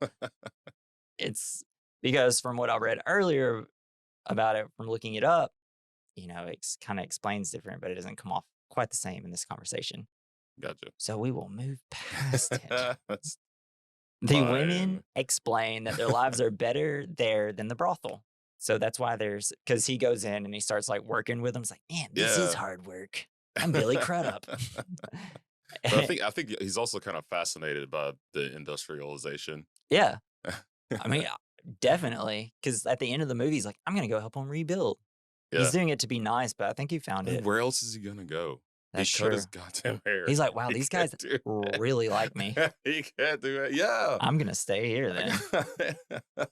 It's because from what I read earlier about it, from looking it up, it kind of explains different, but it doesn't come off quite the same in this conversation. Gotcha. So we will move past it. That's The fine. women explain that their lives are better there than the brothel. So that's why because he goes in and he starts like working with them. It's like, man, this is Yeah. hard work. I'm Billy Crudup. But I think he's also kind of fascinated by the industrialization. Yeah. I mean, definitely. Because at the end of the movie, he's like, I'm going to go help him rebuild. Yeah. He's doing it to be nice, but I think he found it. Where else is he gonna go? That's He cut his true. goddamn hair. He's like, wow, He these can't guys do it. really like me. He can't do it. Yeah. I'm going to stay here then.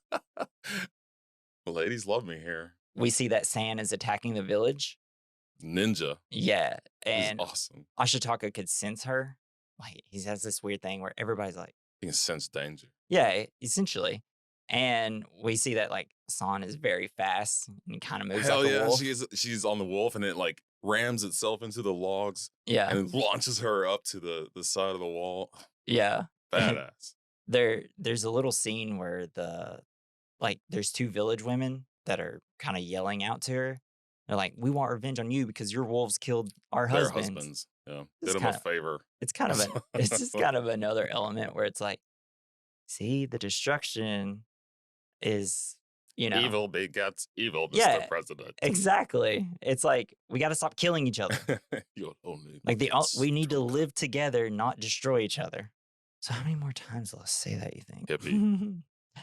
Ladies love me here. We see that San is attacking the village. Ninja Yeah. is And awesome. Ashitaka could sense her. Like, he has this weird thing where everybody's like, He can sense danger. yeah, essentially. And we see that like San is very fast and kind of moves Hell like a yeah, wolf. she's on the wolf and it like rams itself into the logs Yeah. and launches her up to the side of the wall. Yeah. Badass. There's a little scene where there's two village women that are kind of yelling out to her. They're like, we want revenge on you because your wolves killed our Their husbands. husbands. Yeah. It's Did them a favor. It's kind of it's just kind of another element where it's like, see, the destruction is, Evil begets evil, Mr. Yeah, President. exactly. It's like we got to stop killing each other. You'll only Like make it we need to stronger. live together, not destroy each other. So how many more times will I say that, you think? Hippie.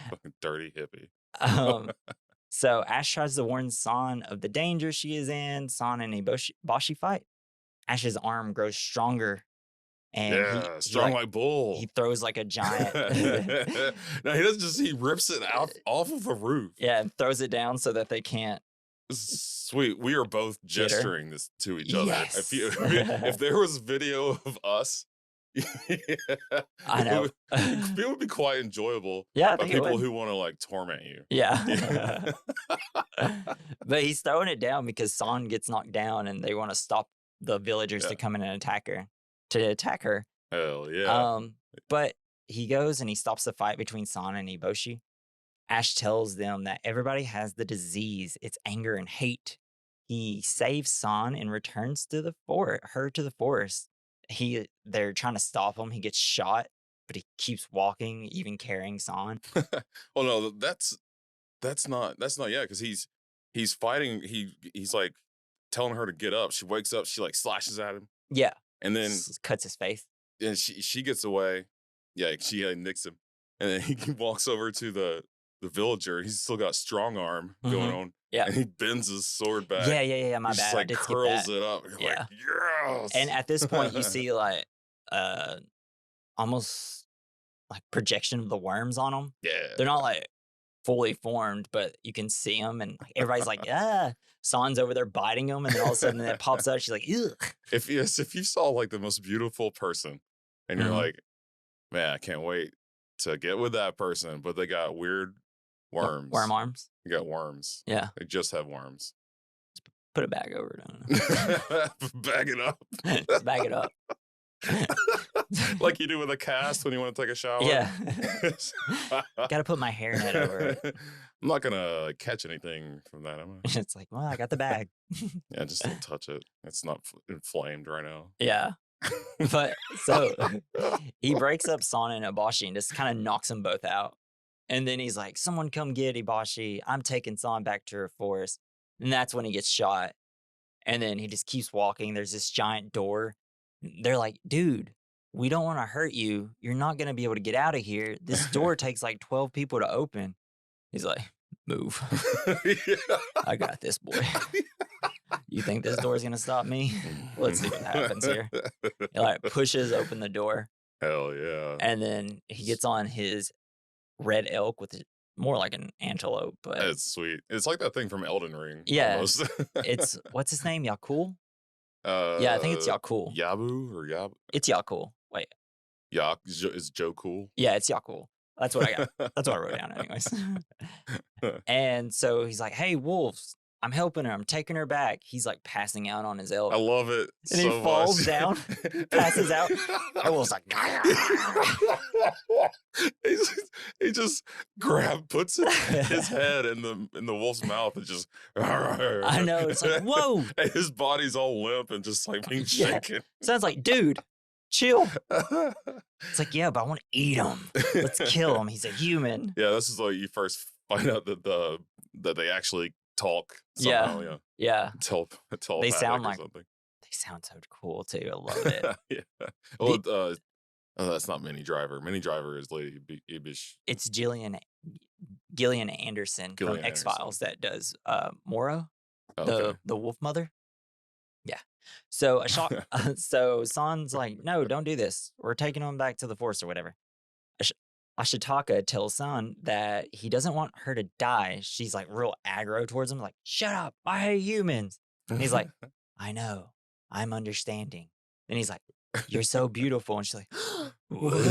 Fucking dirty hippie. So Ash tries to warn San of the danger she is in. San and Ibashi fight. Ash's arm grows stronger. And Yeah, strong like bull. he throws like a giant. No, he doesn't he rips it out off of a roof. Yeah, and throws it down so that they can't. Sweet. We are both Get her. gesturing this to each other. Yes. If there was video of us, I know. It would be quite enjoyable. Yeah, I by think it people would. who want to like torment you. Yeah. But he's throwing it down because San gets knocked down and they want to stop the villagers to come in and attack her. Hell yeah. But he goes and he stops the fight between San and Iboshi. Ash tells them that everybody has the disease. It's anger and hate. He saves San and returns to her to the forest. They're trying to stop him. He gets shot, but he keeps walking, even carrying San. Oh no, that's not because he's fighting. He's like telling her to get up. She wakes up. She like slashes at him. Yeah, and then cuts his face. And she gets away. Yeah, she nicks him, and then he walks over to the villager. He's still got strong arm going on. Yeah, and he bends his sword back. Yeah. My he bad. Just, like I did curls skip that. it up. And you're Yeah. like, yes. And at this point, you see like almost like projection of the worms on them. Yeah, They're not like fully formed, but you can see them, and like, everybody's like, ah. San's over there biting him, and then all of a sudden it pops out. She's like, ugh. If you saw like the most beautiful person, and you're Mhm. like, man, I can't wait to get with that person, but they got weird worms. Worm arms. They got worms. Yeah. They just have worms. Put it back over it. I don't know. Bag it up. Just bag it up. Like you do with a cast when you want to take a shower. Yeah. Gotta put my hairnet over it. I'm not gonna like, catch anything from that, am I? It's like, well, I got the bag. Yeah, just don't touch it. It's not inflamed right now. Yeah. But so he breaks up Sana and Ibashi and just kind of knocks them both out. And then he's like, someone come get Ibashi. I'm taking Sana back to her forest. And that's when he gets shot. And then he just keeps walking. There's this giant door. They're like, dude, we don't want to hurt you. You're not going to be able to get out of here. This door takes like 12 people to open. He's like, move. I got this, boy. You think this door's going to stop me? Let's see what happens here. He like pushes open the door. Hell yeah. And then he gets on his red elk with more like an antelope, but It's sweet. It's like that thing from Elden Ring. yeah, Almost. it's what's his name? Yakul? Yeah, I think it's Yakul. Yabu or Yab? It's Yakul. Wait, Yak is Joe cool? yeah, it's Yakul. That's what I got. That's what I wrote down, anyways. And so he's like, "Hey, wolves, I'm helping her. I'm taking her back." He's like passing out on his elk, I love it. and so he falls much. down, passes out. And wolf's like, he just puts his head in the wolf's mouth and just. I know. It's like, whoa. And his body's all limp and just like being Yeah. shaken. Sounds like, dude, chill. It's like, yeah, but I want to eat him. Let's kill him. He's a human. Yeah, this is like you first find out that they actually talk Yeah. somehow. Yeah, Yeah. telepathic sound or like- something. They sound so cool too. I love it. Yeah. Well, that's not Minnie Driver. Minnie Driver is Lady Ibish. It's Gillian Anderson Gillian from X Files that does Mora, Okay. the wolf mother. Yeah. So so San's like, no, don't do this. We're taking him back to the forest or whatever. Ashitaka tells San that he doesn't want her to die. She's like real aggro towards him, like, shut up, I hate humans. And he's like, I know, I'm understanding. Then he's like, you're so beautiful. And she's like, what?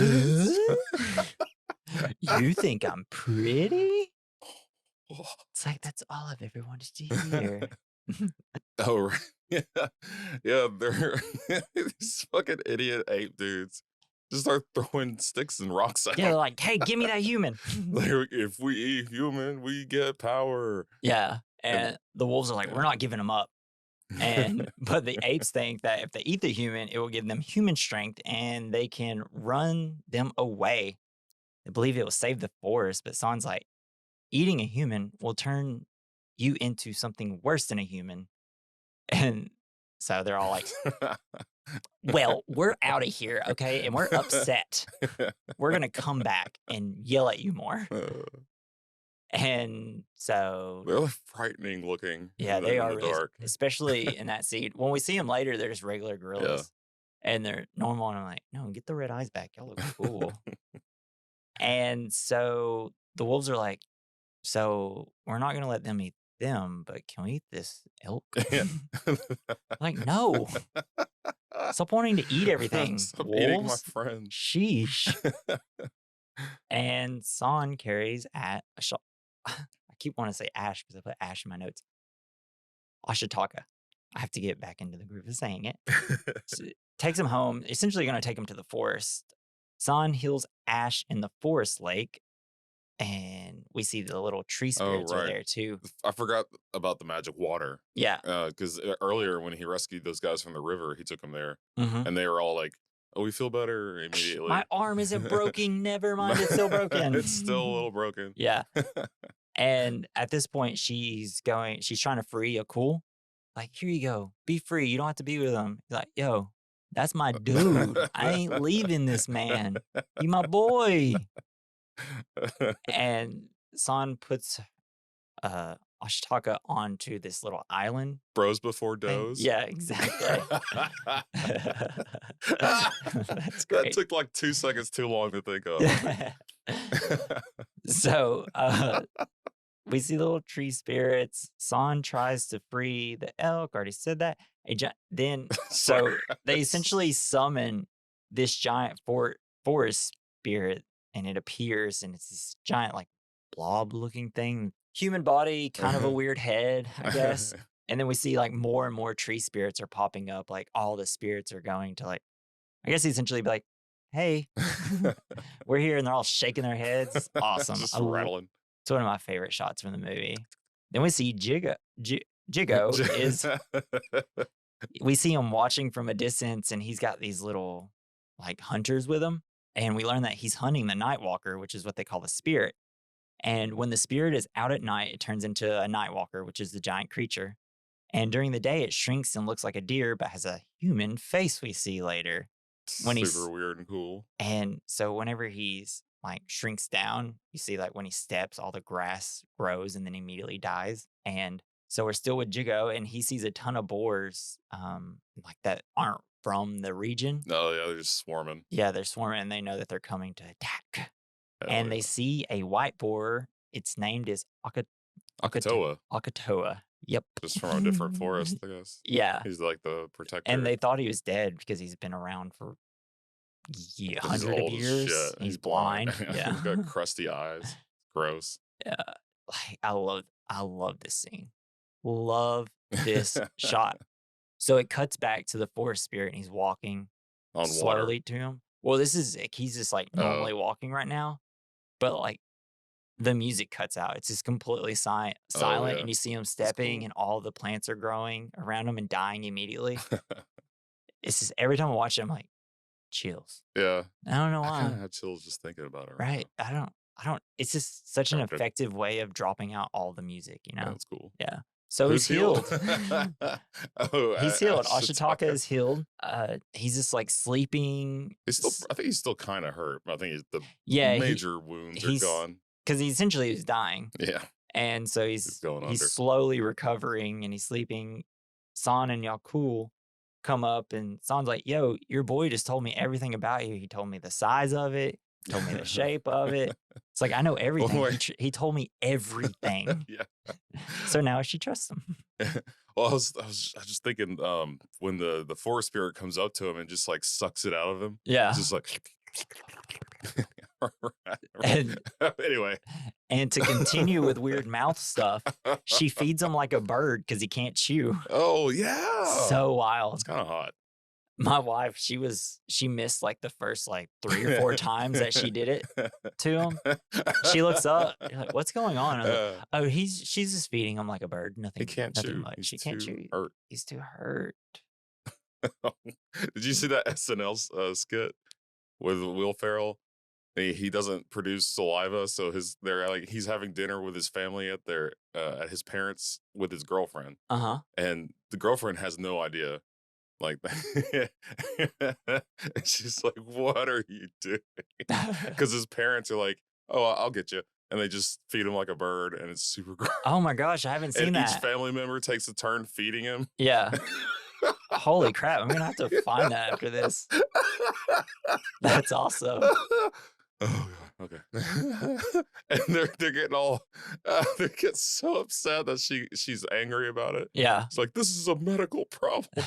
You think I'm pretty? It's like, that's all I've ever wanted to hear. Oh, right. Yeah. Yeah, they're these fucking idiot ape dudes. Just start throwing sticks and rocks at Yeah, they're him. like, hey, give me that human. Like, if we eat human, we get power. Yeah. And the wolves are like, we're not giving them up. But the apes think that if they eat the human, it will give them human strength and they can run them away. They believe it will save the forest, but San's like, eating a human will turn you into something worse than a human. And so they're all like, well, we're out of here, okay? And we're upset. We're going to come back and yell at you more. And so, They're like frightening looking. yeah, in they the are really, dark. especially in that scene. When we see them later, they're just regular gorillas. And they're normal. And I'm like, no, get the red eyes back. Y'all look cool. And so the wolves are like, so we're not going to let them eat them, but can we eat this elk? Yeah. Like, no. Stop wanting to eat everything. Stop eating my wolves. friend. Sheesh. And San carries at I keep wanting to say Ash because I put Ash in my notes. Ashitaka. I have to get back into the groove of saying it. So, takes him home, essentially going to take him to the forest. San heals Ash in the forest lake, and we see the little tree spirits are right. there too. I forgot about the magic water. Yeah. Because earlier when he rescued those guys from the river, he took them there, Mhm. and they were all like, "Oh, we feel better immediately." My arm isn't broken. Never mind. It's still broken. It's still a little broken. Yeah. And at this point, she's trying to free Akul. Like, here you go. Be free. You don't have to be with him. He's like, yo, that's my dude. I ain't leaving this man. He my boy. And San puts Ashitaka onto this little island. Bros before thing. does. Yeah, exactly. That's That great. took like 2 seconds too long to think of. So we see little tree spirits. San tries to free the elk. Already said that. Then, Sorry. so they essentially summon this giant forest spirit, and it appears, and it's this giant, like blob looking thing, human body, kind of a weird head, I guess. And then we see like more and more tree spirits are popping up. Like all the spirits are going to like, I guess essentially be like, hey, we're here, and they're all shaking their heads. It's awesome. Just rattling. It's one of my favorite shots from the movie. Then we see Jigo is we see him watching from a distance, and he's got these little like hunters with him, and we learn that he's hunting the night walker, which is what they call the spirit. And when the spirit is out at night, it turns into a night walker, which is the giant creature. And during the day, it shrinks and looks like a deer, but has a human face we see later. When Super weird and cool. And so whenever he's like shrinks down, you see like when he steps, all the grass grows and then immediately dies. And so we're still with Jigo, and he sees a ton of boars like that aren't from the region. Oh yeah, they're just swarming. Yeah, they're swarming, and they know that they're coming to attack. Hell And yeah. they see a white boar. It's named as Akatoa, Akatoa. Yep. just from a different forest, I guess. Yeah. He's like the protector. And they thought he was dead because he's been around for 'Cause he's hundred of old as years. shit. He's blind. Yeah. He's got crusty eyes. Gross. Yeah. Like I love this scene. Love this shot. So it cuts back to the forest spirit, and he's walking On water. slowly to him. Well, this is like he's just like Oh. normally walking right now, but like the music cuts out. It's just completely silent, yeah. and you see him stepping, cool. and all the plants are growing around him and dying immediately. It's just every time I watch it, I'm like, chills. Yeah. I don't know I kind of why. had chills just thinking about it Right? now. I don't. It's just such an Okay. effective way of dropping out all the music. You Yeah, know? that's cool. Yeah. So Who's he's healed. Oh, He's healed. Ashitaka. Ashitaka is healed. He's just like sleeping. He's still. I think he's still kind of hurt. I think the Yeah, major wounds are he's gone. because he essentially is dying, Yeah. and so He's going he's under. slowly recovering, and he's sleeping. San and Yakul come up, and San's like, "Yo, your boy just told me everything about you. He told me the size of it, told me the shape of it. It's like I know everything. wait. He told me everything. Yeah. So now she trusts him. Well, I was just thinking, when the forest spirit comes up to him and just like sucks it out of him. Yeah. It's just like. And- Anyway. And to continue with weird mouth stuff, she feeds him like a bird because he can't chew. Oh yeah. So wild. it's kind of hot. My wife, she missed like the first like 3 or 4 times that she did it to him. She looks up, like, what's going on? I was like, oh, she's just feeding him like a bird. Nothing. He can't nothing chew. much. He's She can't too chew. hurt. He's too hurt. Did you see that SNL skit with Will Ferrell? He doesn't produce saliva, so he's having dinner with his family at his parents with his girlfriend, and the girlfriend has no idea. Like, and she's like, "What are you doing?" Because his parents are like, "Oh, I'll get you," and they just feed him like a bird, and it's super gross. Oh my gosh, I haven't seen And that. each family member takes a turn feeding him. Yeah. Holy crap! I'm gonna have to find that after this. That's awesome. Oh god, okay. And they're getting all they get so upset that she's angry about it. Yeah. It's like, this is a medical problem.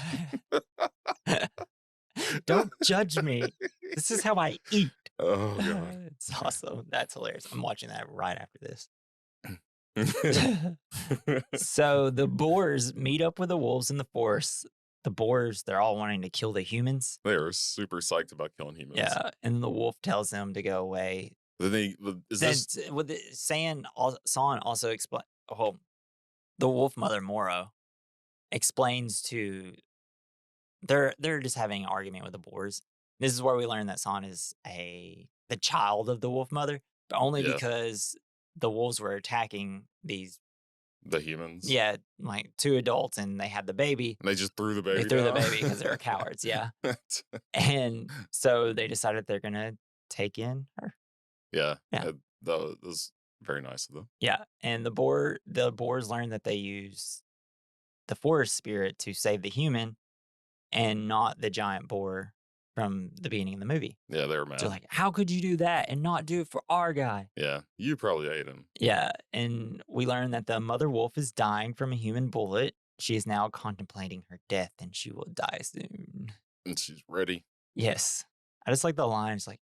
Don't judge me. This is how I eat. Oh god. It's awesome. That's hilarious. I'm watching that right after this. So the boars meet up with the wolves in the forest. The boars, they're all wanting to kill the humans. They were super psyched about killing humans. Yeah. And the wolf tells them to go away. Then With the San also explain. Oh, the wolf mother Moro explains to. They're just having an argument with the boars. This is where we learn that San is the child of the wolf mother, but only because the wolves were attacking the humans. Yeah, like 2 adults, and they had the baby. And they just threw the baby. They threw the down. baby because they were cowards. Yeah, and so they decided they're gonna take in her. Yeah. Yeah. That was very nice of them. Yeah, and the boars learn that they use the forest spirit to save the human, and not the giant boar from the beginning of the movie. Yeah, they were mad. So like, how could you do that and not do it for our guy? Yeah, you probably ate him. Yeah, and we learn that the mother wolf is dying from a human bullet. She is now contemplating her death, and she will die soon. And she's ready. Yes, I just like the line. It's like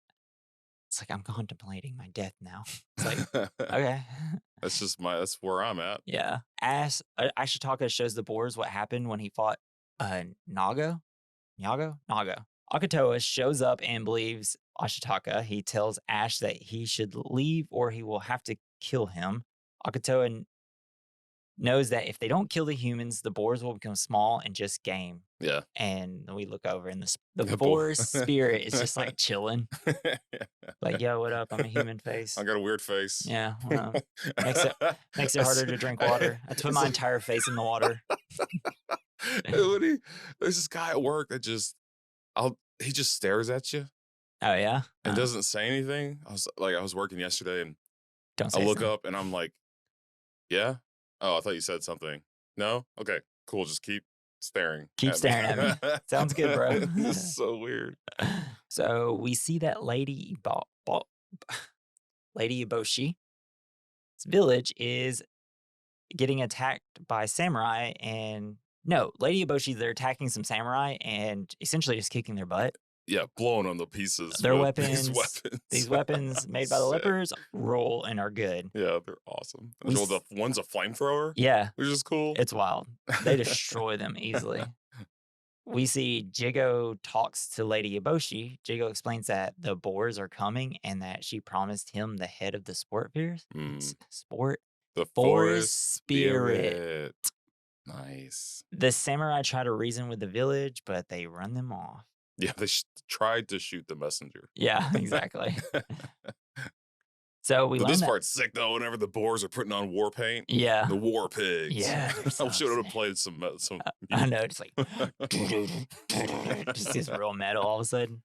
I'm contemplating my death now. It's like okay, That's where I'm at. yeah. Ashitaka shows the boars what happened when he fought Nago. Nago. Akatoa shows up and believes Ashitaka. He tells Ash that he should leave or he will have to kill him. Akatoa knows that if they don't kill the humans, the boars will become small and just game. Yeah. And we look over and the The boar boar. spirit is just like chilling. Like, yo, what up? I'm a human face. I got a weird face. Yeah. Makes it harder to drink water. I put my entire face in the water. There's this guy at work that he just stares at you Oh, yeah? and doesn't say anything. I was working yesterday and Don't say I look something. up and I'm like, yeah? Oh, I thought you said something. No? Okay, cool. Just keep staring. Keep staring at me. Sounds good, bro. This is so weird. So we see that Lady Iboshi's village is getting attacked by samurai Lady Iboshi, they're attacking some samurai and essentially just kicking their butt. Yeah, blowing on the pieces. Their with weapons, these weapons made by the Sick. lepers roll and are good. Yeah, they're awesome. We The one's a flamethrower, Yeah, which is cool. it's wild. They destroy them easily. We see Jigo talks to Lady Iboshi. Jigo explains that the boars are coming and that she promised him the head of the sport fears. The Forest spirit. Nice. The samurai try to reason with the village, but they run them off. Yeah, they tried to shoot the messenger. Yeah, exactly. So we But learn this that, part's sick though. Whenever the boars are putting on war paint, yeah, the war pigs. yeah. I wish I would have played some. I know, just like just this real metal all of a sudden.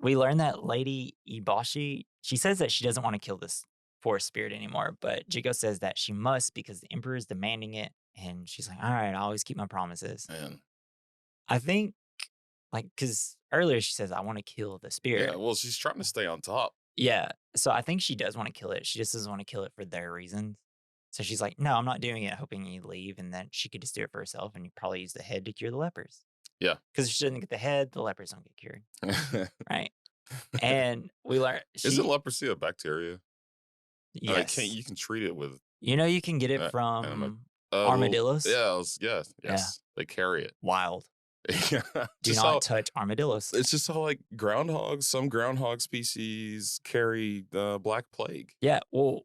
We learn that Lady Ibashi, she says that she doesn't want to kill this forest spirit anymore, but Jigo says that she must because the emperor is demanding it, and she's like, all right, I'll always keep my promises. Man. I think, like, because earlier she says, I want to kill the spirit. Yeah, well, she's trying to stay on top. Yeah, so I think she does want to kill it. She just doesn't want to kill it for their reasons. So she's like, no, I'm not doing it, hoping you leave, and then she could just do it for herself, and you probably use the head to cure the lepers. Yeah. Because if she doesn't get the head, the lepers don't get cured. Right. And we learn. Isn't leprosy a bacteria? Yes. You can treat it with. You can get it from armadillos. Yes. They carry it. Wild. Do not touch armadillos. It's just how like groundhogs, some groundhog species carry the Black Plague. Yeah. Well,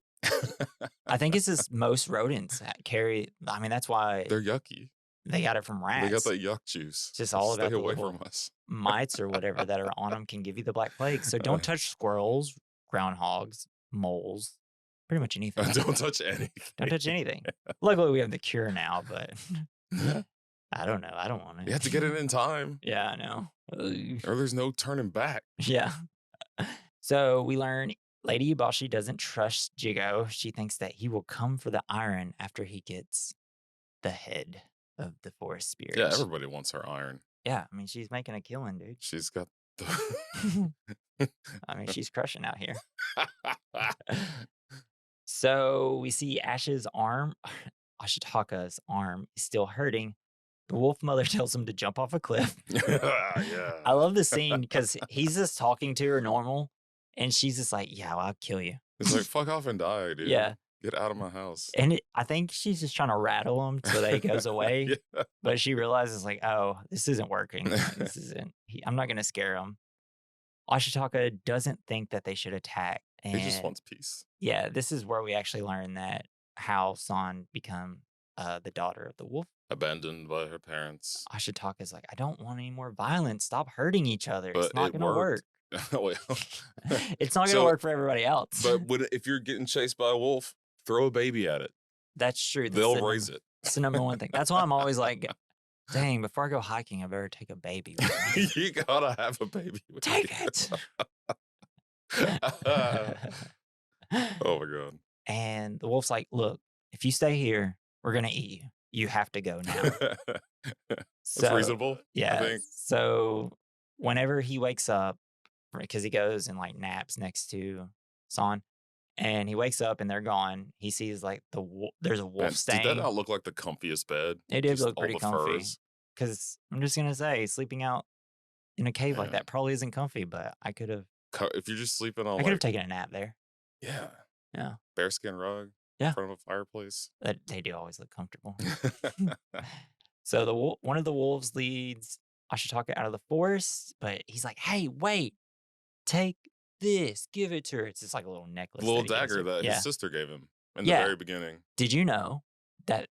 I think it's just most rodents that carry. I mean, that's why they're yucky. They got it from rats. They got that yuck juice. It's just all about Stay the away little from us. mites or whatever that are on them can give you the Black Plague. So don't touch squirrels, groundhogs, moles, pretty much anything. Don't touch anything. Don't touch anything. Luckily, we have the cure now, but I don't know. I don't want it. You have to get it in time. Yeah, I know. Or there's no turning back. Yeah. So we learn Lady Ibashi doesn't trust Jigo. She thinks that he will come for the iron after he gets the head of the forest spirit. Yeah, everybody wants her iron. Yeah, I mean, she's making a killing, dude. She's got the... I mean, she's crushing out here. So we see Ash's arm, Ashitaka's arm, is still hurting. The wolf mother tells him to jump off a cliff. Yeah. I love this scene because he's just talking to her normal, and she's just like, yeah, well, I'll kill you. It's like, fuck off and die, dude. Yeah. Get out of my house. And I think she's just trying to rattle him so that he goes away. Yeah. But she realizes, like, oh, this isn't working. This isn't, I'm not going to scare him. Ashitaka doesn't think that they should attack. And He just wants peace. yeah, this is where we actually learn that how San become the daughter of the wolf. Abandoned by her parents. Ashitaka's like, I don't want any more violence. Stop hurting each other. But It's not it going to work. Well, It's not going to work for everybody else. But if you're getting chased by a wolf, throw a baby at it. That's true. They'll raise it. It's the number one thing. That's why I'm always like, dang, before I go hiking, I better take a baby with me. You gotta have a baby with Take you. it. Oh my god. And the wolf's like, look, if you stay here, we're going to eat you. You have to go now. That's reasonable. Yeah. I think. So whenever he wakes up, because he goes and like naps next to San, and he wakes up and they're gone. He sees like there's a wolf Man, did that staying. not look like the comfiest bed? It did Just look all pretty the comfy. furs. Because I'm just gonna say, sleeping out in a cave like Yeah. that probably isn't comfy, but If you're just sleeping on I could have like, taken a nap there. yeah, Yeah, bearskin rug in yeah, front of a fireplace. they do always look comfortable. So one of the wolves leads Ashitaka out of the forest, but he's like, "Hey, wait, take this, give it to her." It's just like a little The necklace little that he gives dagger her. that his Yeah, sister gave him in the yeah. very beginning. Did you know that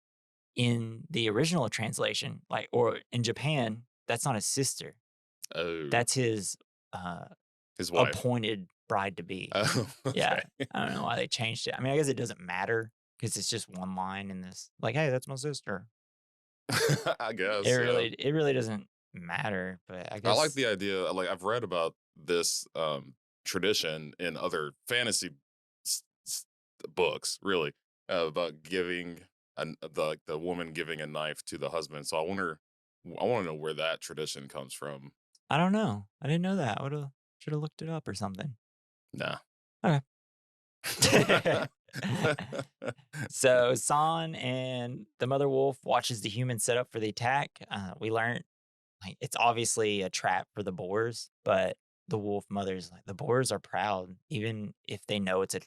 in the original translation, like, or in Japan, that's not his sister. Oh, That's his uh, his wife. appointed bride to be. Oh, Yeah, okay. I don't know why they changed it. I mean, I guess it doesn't matter because it's just one line in this. Like, hey, that's my sister. I guess, yeah. It really doesn't matter. But I I like guess the idea. Like I've read about this tradition in other fantasy s- s- books, really, about giving the woman giving a knife to the husband. So I want to know where that tradition comes from. I don't know. I didn't know that. I should have looked it up or something. Nah. Okay. So San and the mother wolf watches the humans set up for the attack. We learn like it's obviously a trap for the boars, but the wolf mother's like the boars are proud, even if they know it's a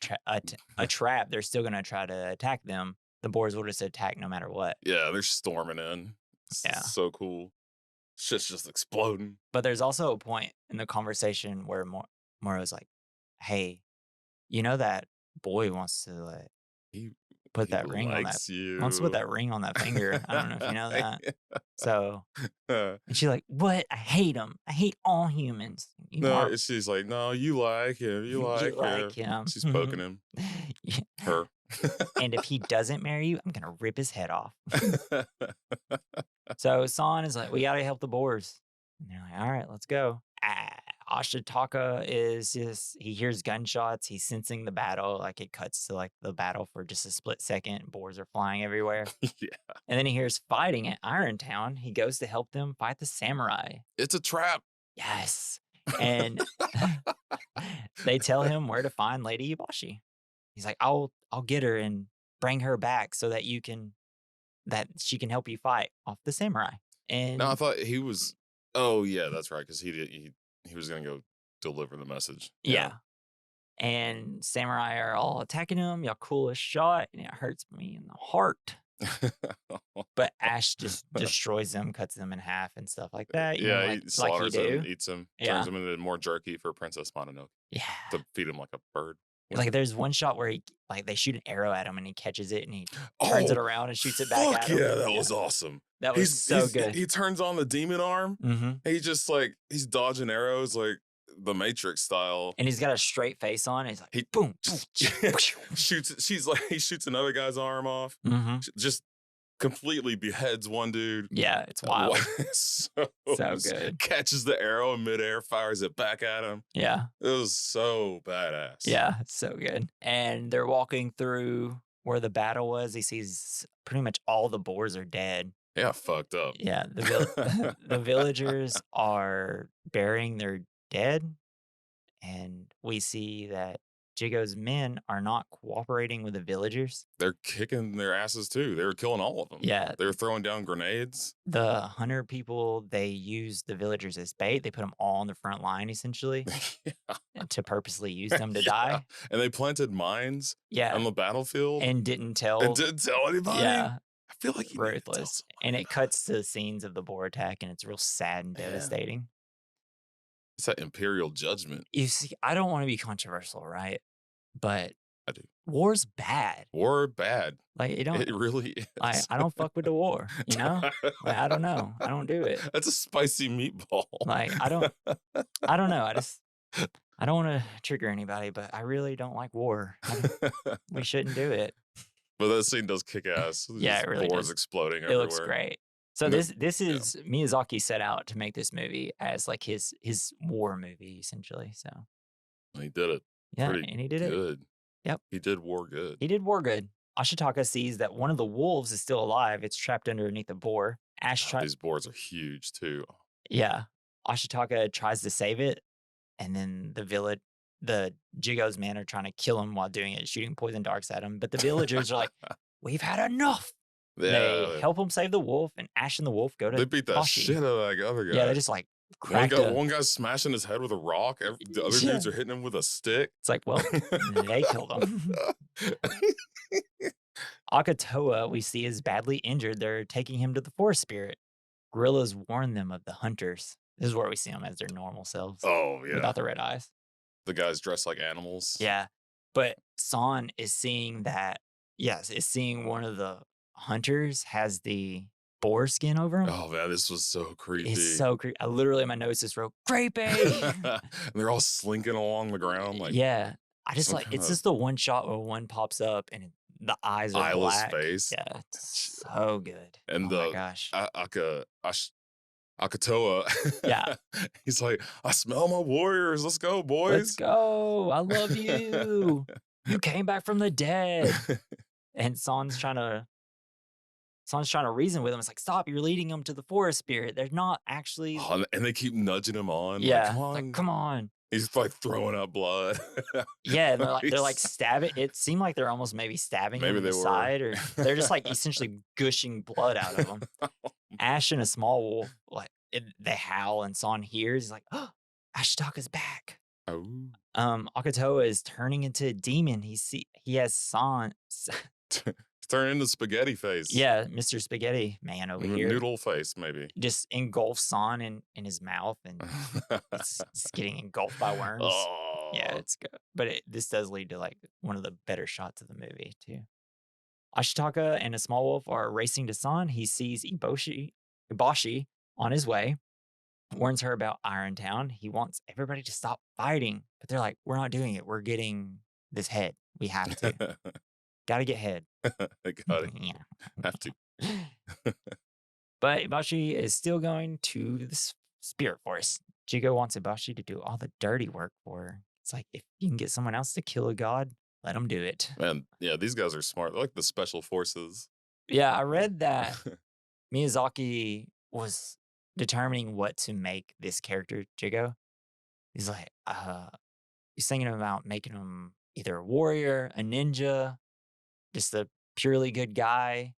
trap. They're still gonna try to attack them. The boars will just attack no matter what. Yeah, they're storming in. It's Yeah, so cool. Shit's just exploding. but there's also a point in the conversation where Moro's like, "Hey, you know that boy wants to like He put he that ring on that likes wants to put you. that ring on that finger. I don't know if you know that." So, Yeah. and she's like, "What? I hate him. I hate all humans. You No, are she's like, no, you like him. You you like like him. him." She's poking him. Yeah. Her. And if he doesn't marry you, I'm gonna rip his head off. So San is like, "We gotta help the boars." And they're like, "All right, let's go." Ashitaka is just he hears gunshots, he's sensing the battle, like it cuts to like the battle for just a split second, boars are flying everywhere. Yeah. And then he hears fighting at Irontown. He goes to help them fight the samurai. It's a trap. Yes. And they tell him where to find Lady Ibashi. He's like, I'll get her and bring her back so that that she can help you fight off the samurai." No, I And thought he was. Oh yeah, that's right. Because he was gonna go deliver the message. Yeah. yeah. And samurai are all attacking him. Y'all cool as shot, and it hurts me in the heart. But Ash just destroys them, cuts them in half and stuff like that, you know, Yeah, he like you slaughters him, do. eats him, turns Yeah. him into more jerky for Princess Mononoke Yeah. to feed him like a bird. Like there's one shot where he like they shoot an arrow at him and he catches it and he turns it Oh, around and shoots it back fuck at him. yeah, that Yeah. was awesome. That was so good. He turns on the demon arm. Mhm. He just like he's dodging arrows like the Matrix style. And he's got a straight face on. He's like, He boom. just shoots. He shoots another guy's arm off. Mhm. Just completely beheads one dude. Yeah, it's wild. so good. Catches the arrow in midair, fires it back at him. Yeah. It was so badass. Yeah, it's so good. And they're walking through where the battle was. He sees pretty much all the boars are dead. Yeah, fucked up. Yeah, the villagers are burying their dead, and we see that Jigo's men are not cooperating with the villagers. They're kicking their asses too. They were killing all of them. Yeah, They were throwing down grenades. the hunter people, they use the villagers as bait. They put them all on the front line essentially Yeah. and to purposely use them to die. And they planted mines on Yeah, the battlefield and didn't tell. and didn't tell anybody. Yeah, I feel like you need to tell ruthless. And somebody. it cuts to scenes of the boar attack, and it's real sad and Man. devastating. It's that imperial judgment. You see, I don't want to be controversial, right? But I do. war's bad. War bad. Like it don't. It really is. I don't fuck with the war. You know. Like I don't know. I don't do it. That's a spicy meatball. Like I don't. I don't know. I don't want to trigger anybody, but I really don't like war. We shouldn't do it. But that scene does kick ass. Yeah, it really Boars does. exploding It everywhere. looks great. So And this is Miyazaki set out to make this movie as like his war movie essentially. So He did it. yeah, Pretty and he did it. good. Yep. He did war good. He did war good. Ashitaka sees that one of the wolves is still alive. It's trapped underneath a boar. God, these boars are huge too. Yeah. Ashitaka tries to save it, and then the Jigo's men are trying to kill him while doing it, shooting poison darts at him. But the villagers are like, "We've had enough." They Yeah, help him save the wolf, and Ash and the wolf go they to beat the Bashi. shit out of that other Yeah, they guy. just like cracked a. One guy's smashing his head with a rock. The other Yeah. dudes are hitting him with a stick. It's like, well, they killed him. Akatoa, we see, is badly injured. They're taking him to the forest spirit. Gorillas warn them of the hunters. This is where we see them as their normal selves Oh yeah, without the red eyes. the guys dressed like animals. Yeah. But San is seeing that, yes, is seeing one of the hunters has the boar skin over him. Oh man, this was so creepy. It's so creepy. I literally, in my notes just wrote, creepy. And they're all slinking along the ground like Yeah. I just some like, kind it's of just the one shot where one pops up and the eyes are eyeless black. face. Yeah. It's so good. And Oh my gosh. Akatoa. Yeah. He's like, I smell my warriors. Let's go, boys. Let's go. I love you. You came back from the dead. And San's trying to reason with him. It's like, stop, you're leading them to the forest spirit. They're not actually. Oh, and they keep nudging him on. Yeah. Like, Like, come on. He's like throwing up blood. Yeah. And they're like stabbing. It seemed like they're almost maybe stabbing him in the side, or they're just like essentially gushing blood out of him. Ash and a small wolf, like they howl, and San hears. He's like, oh, Ashitaka's back. Oh. Akatoa is turning into a demon. He has San. It's turning into spaghetti face. Yeah, Mr. Spaghetti Man over here. Noodle face, maybe. Just engulfs San in his mouth, and it's getting engulfed by worms. Oh. Yeah, it's good. But this does lead to like one of the better shots of the movie too. Ashitaka and a small wolf are racing to San. He sees Ibashi on his way, warns her about Irontown. He wants everybody to stop fighting, but they're like, we're not doing it. We're getting this head. We have to. Gotta get head. I got it. Yeah. Have to. But Ibashi is still going to the spirit forest. Jigo wants Ibashi to do all the dirty work for her. It's like, if you can get someone else to kill a god, let them do it. Man, yeah, these guys are smart. They're like the special forces. Yeah, I read that Miyazaki was determining what to make this character, Jigo. He's like, he's thinking about making him either a warrior, a ninja, just a purely good guy,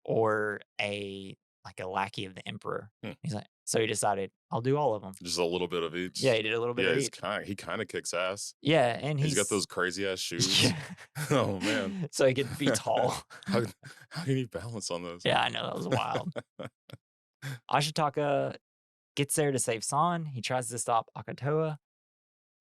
or a lackey of the emperor. He's like, so he decided, I'll do all of them. Just a little bit of each. Yeah, he did a little bit of each. He kind of kicks ass. Yeah, and he's got those crazy ass shoes. Yeah. Oh man. So he could be tall. How can you balance on those? Yeah, I know, that was wild. Ashitaka gets there to save San. He tries to stop Akatoa,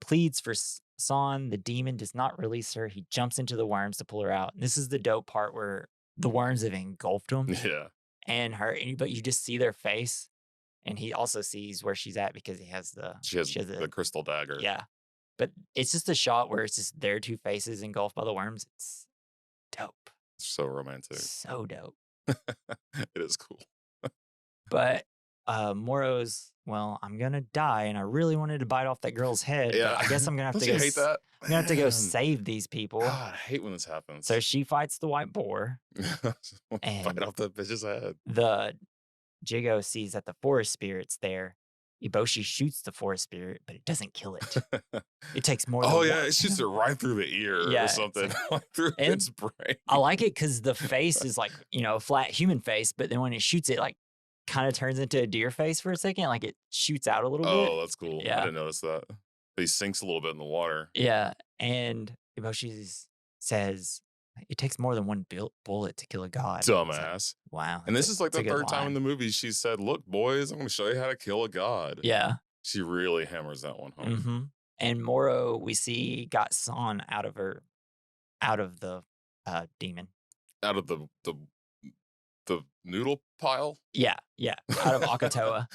pleads for San. The demon does not release her. He jumps into the worms to pull her out. And this is the dope part where the worms have engulfed him. Yeah. And her, but you just see their face. And he also sees where she's at because she has the crystal dagger. Yeah. But it's just a shot where it's just their two faces engulfed by the worms. It's dope. So romantic. So dope. It is cool. But Moro's, well, I'm gonna die, and I really wanted to bite off that girl's head. Yeah. But I guess I'm gonna have Don't to you go. hate that? I'm gonna have to go save these people. God, I hate when this happens. So she fights the white boar. And bite off the bitch's head. The Jigo sees that the forest spirit's there. Iboshi shoots the forest spirit, but it doesn't kill it. It takes more than it shoots it right through the ear or something. Like, through its brain. I like it because the face is like, a flat human face, but then when it shoots it, like kind of turns into a deer face for a second. Like it shoots out a little bit. Oh, that's cool. Yeah. I didn't notice that. He sinks a little bit in the water. Yeah. And Iboshi says, it takes more than one bullet to kill a god. Dumbass. Like, wow. And this is like the third time in the movie she said, look, boys, I'm going to show you how to kill a god. Yeah. She really hammers that one home. Mm-hmm. And Moro, we see, got San out of the demon. Out of the noodle pile? Yeah. Out of Akatoa.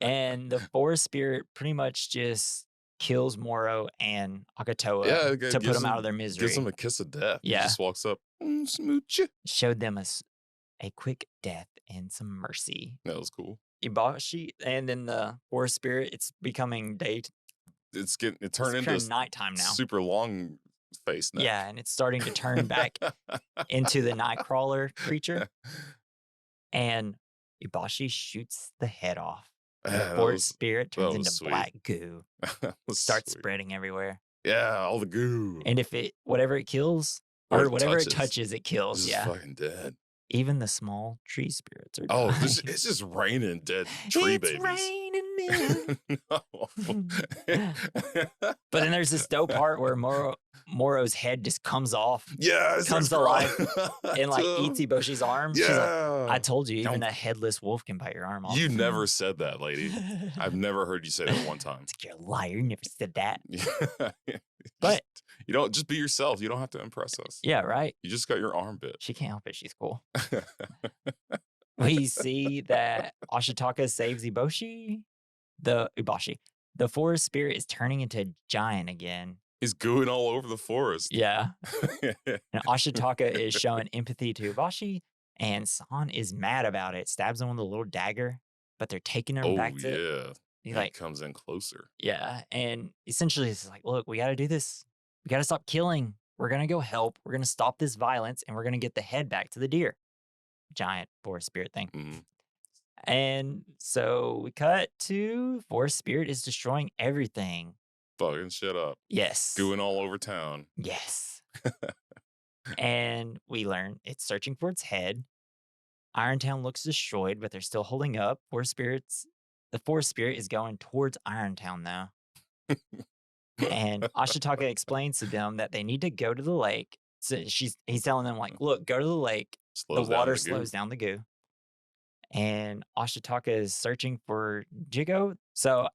And the forest spirit pretty much just kills Moro and Akatoa to put them out of their misery. Gives them a kiss of death. Yeah. He just walks up, smooch. Showed them a quick death and some mercy. That was cool. Ibashi, and then the forest spirit, it's becoming day. It turned into nighttime now. Super long face now. Yeah, and it's starting to turn back into the nightcrawler creature. And Ibashi shoots the head off. And the Man, forest spirit that turns was into sweet. black goo, That was starts sweet. spreading everywhere. Yeah, all the goo. And if it whatever it kills What or it whatever it touches, touches, it kills. just Yeah. fucking dead. Even the small tree spirits are Oh, dying. it's just raining dead tree It's babies. raining men. No. But then there's this dope part where Moro's head just comes off, Yeah, it comes starts to life, crawling. and like eats Iboshi's arm. She's like, I Yeah. told you, even Don't- a headless wolf can bite your arm off. You never said that, lady. I've never heard you say that one time. It's like, you're a liar. You never said that. But you don't just be yourself. You don't have to impress us. Yeah, right. You just got your arm bit. She can't help it. She's cool. We see that Ashitaka saves Ibashi. The forest spirit is turning into a giant again. He's gooing all over the forest. Yeah. And Ashitaka is showing empathy to Ibashi, and San is mad about it. Stabs him with a little dagger, but they're taking him back to. Yeah. He He comes in closer. Yeah, and essentially it's like, look, we got to do this. We got to stop killing. We're gonna go help. We're gonna stop this violence, and we're gonna get the head back to the deer. Giant forest spirit thing. Mhm. And so we cut to forest spirit is destroying everything. Fucking shit up. Yes. Gooing all over town. Yes. And we learn it's searching for its head. Irontown looks destroyed, but they're still holding up. The forest spirit is going towards Irontown now. And Ashitaka explains to them that they need to go to the lake. So he's telling them, like, look, go to the lake. The water slows down the goo. And Ashitaka is searching for Jigo. So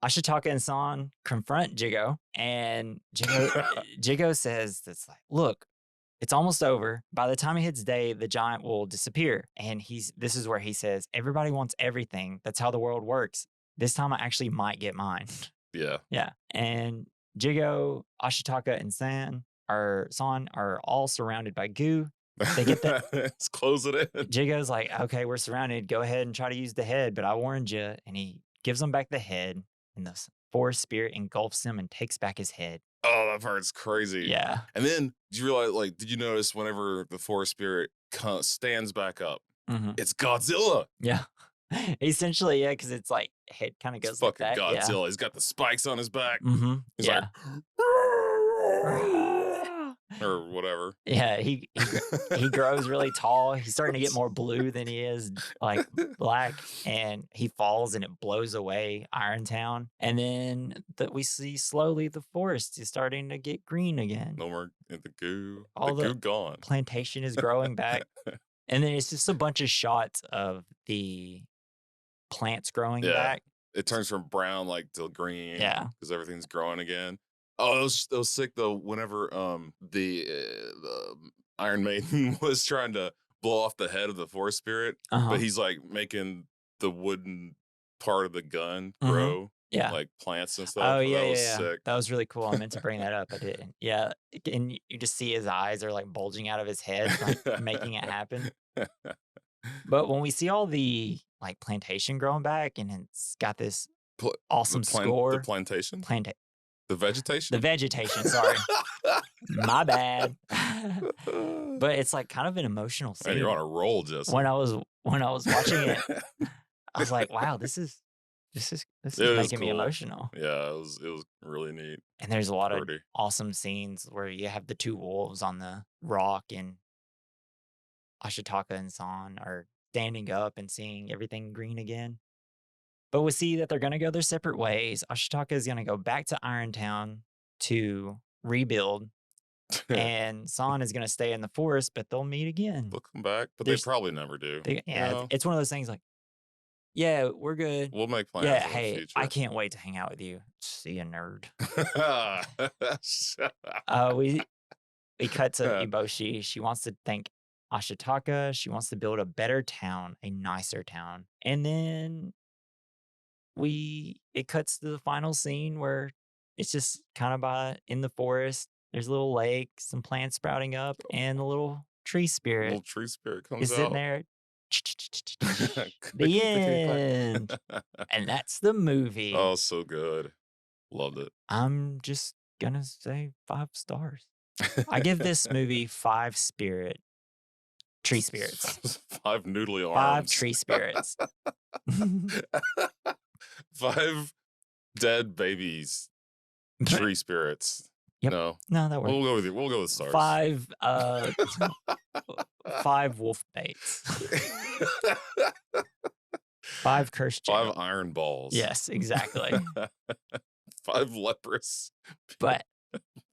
Ashitaka and San confront Jigo, and Jigo says, "That's like, look, it's almost over. By the time it hits day, the giant will disappear." And this is where he says, "Everybody wants everything. That's how the world works. This time, I actually might get mine." Yeah. Yeah. And Jigo, Ashitaka, and San are all surrounded by goo. They get that. Let's close it in. Jigo's like, okay, we're surrounded. Go ahead and try to use the head, but I warned you. And he gives them back the head, and the forest spirit engulfs him and takes back his head. Oh, that part's crazy. Yeah. And then did you realize, like, did you notice whenever the forest spirit stands back up, it's Godzilla? Yeah. Essentially, yeah, because it's like head kind of goes It's like fucking that. Godzilla. Yeah. He's got the spikes on his back. He's Yeah. like, or whatever. Yeah, he grows really tall. He's starting to get more blue than he is like black, and he falls and it blows away Irontown. And then we see slowly the forest is starting to get green again. No more the goo. All the goo gone. Plantation is growing back. And then it's just a bunch of shots of the plants growing back. It turns from brown like to green. Yeah, because everything's growing again. Oh, it was sick though. Whenever the Iron Maiden was trying to blow off the head of the forest spirit, but he's like making the wooden part of the gun grow, like plants and stuff. Oh yeah, that was sick. That was really cool. I meant to bring that up. I didn't. Yeah, and you just see his eyes are like bulging out of his head, like making it happen. But when we see all the like plantation growing back, and it's got this awesome score, the plantation, the vegetation, Sorry, my bad. But it's like kind of an emotional scene. Man, you're on a roll, Justin. When I was watching it, I was like, wow, this is making me emotional. Yeah, it was really neat. And there's a lot of awesome scenes where you have the two wolves on the rock, and Ashitaka and San are standing up and seeing everything green again. But we see that they're going to go their separate ways. Ashitaka is going to go back to Irontown to rebuild, and San is going to stay in the forest, but they'll meet again. They'll come back, but they probably never do. It's one of those things like, yeah, we're good. We'll make plans. Yeah, hey, I can't wait to hang out with you. See you, nerd. We cut to Ibashi. She wants to thank Ashitaka. She wants to build a better town, a nicer town. And then it cuts to the final scene where it's just kind of in the forest. There's a little lake, some plants sprouting up, and the little tree spirit. Little tree spirit comes is sitting there. The end. And that's the movie. Oh, so good. Loved it. I'm just gonna say 5 stars. I give this movie 5 tree spirits. 5 noodly arms. 5 tree spirits. 5 dead babies, tree spirits. Yep. No, No, that works. we'll go with stars. 5 wolf baits. 5 cursed 5 gems. iron balls. Yes, exactly. 5 leprous. But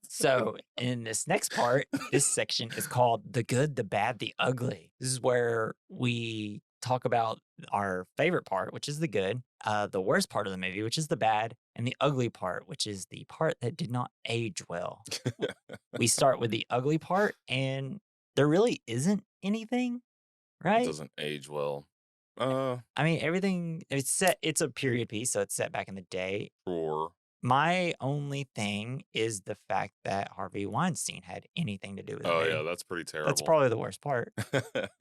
so in this next part, this section is called The Good, the Bad, the Ugly. This is where we talk about our favorite part, which is the good, the worst part of the movie, which is the bad, and the ugly part, which is the part that did not age well. We start with the ugly part, and there really isn't anything, It right? doesn't age well. I mean, everything, it's a period piece, so it's set back in the day. Sure. My only thing is the fact that Harvey Weinstein had anything to do with it. Oh, yeah, that's pretty terrible. That's probably the worst part. But